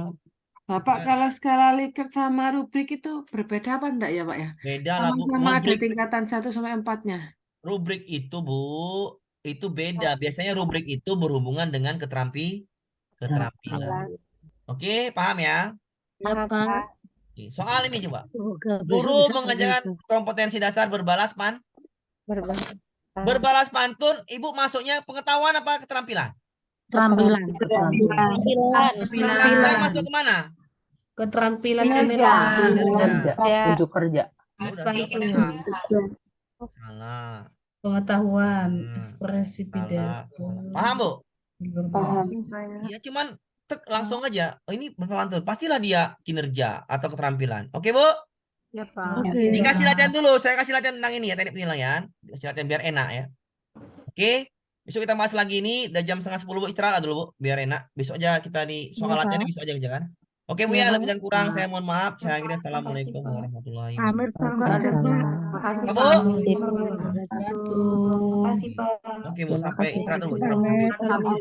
Bapak Ya. kalau skala Likert sama rubrik itu berbeda apa enggak ya, Pak ya? Beda lah, Bu. Sama-sama ada Rubrik, tingkatan 1 sampai 4-nya. rubrik itu, Bu, itu beda. Biasanya rubrik itu berhubungan dengan keterampilan. Oke, paham ya? Apa? Oke, soal ini coba. Semoga besok Guru bisa mengajarkan begitu. kompetensi dasar berbalas berbalas pantun. Ibu masuknya pengetahuan apa keterampilan? Keterampilan. Keterampilan masuk kemana? Keterampilan Kinerja. Kerja. Ya. Tujuh kerja. Ya udah, jawabannya A. Salah. Pengetahuan, Salah. Salah. Paham, Bu? Paham. Ya cuman langsung aja. Oh, ini berpantun. Pastilah dia kinerja atau keterampilan. Oke, Bu? Ya, Pak. Oke. Dikasih latihan dulu. Saya kasih latihan tentang ini ya, teknik penilaian. Dikasih latihan biar enak ya. Oke. Besok kita bahas lagi ini. Udah jam 9:30, Bu. Istirahat dulu, Bu. Biar enak. Besok aja kita di soal latihannya besok aja kerja kan. Oke, Bu ya. Lebih dan kurang saya mohon maaf. Saya akhirnya assalamualaikum warahmatullahi wabarakatuh. Amir Pak. Waalaikumsalam. Makasih, Bu. Pak. Sip. Terima kasih, Pak. Oke, Bu. Terima Sampai kasih. istirahat dulu. Istirahat.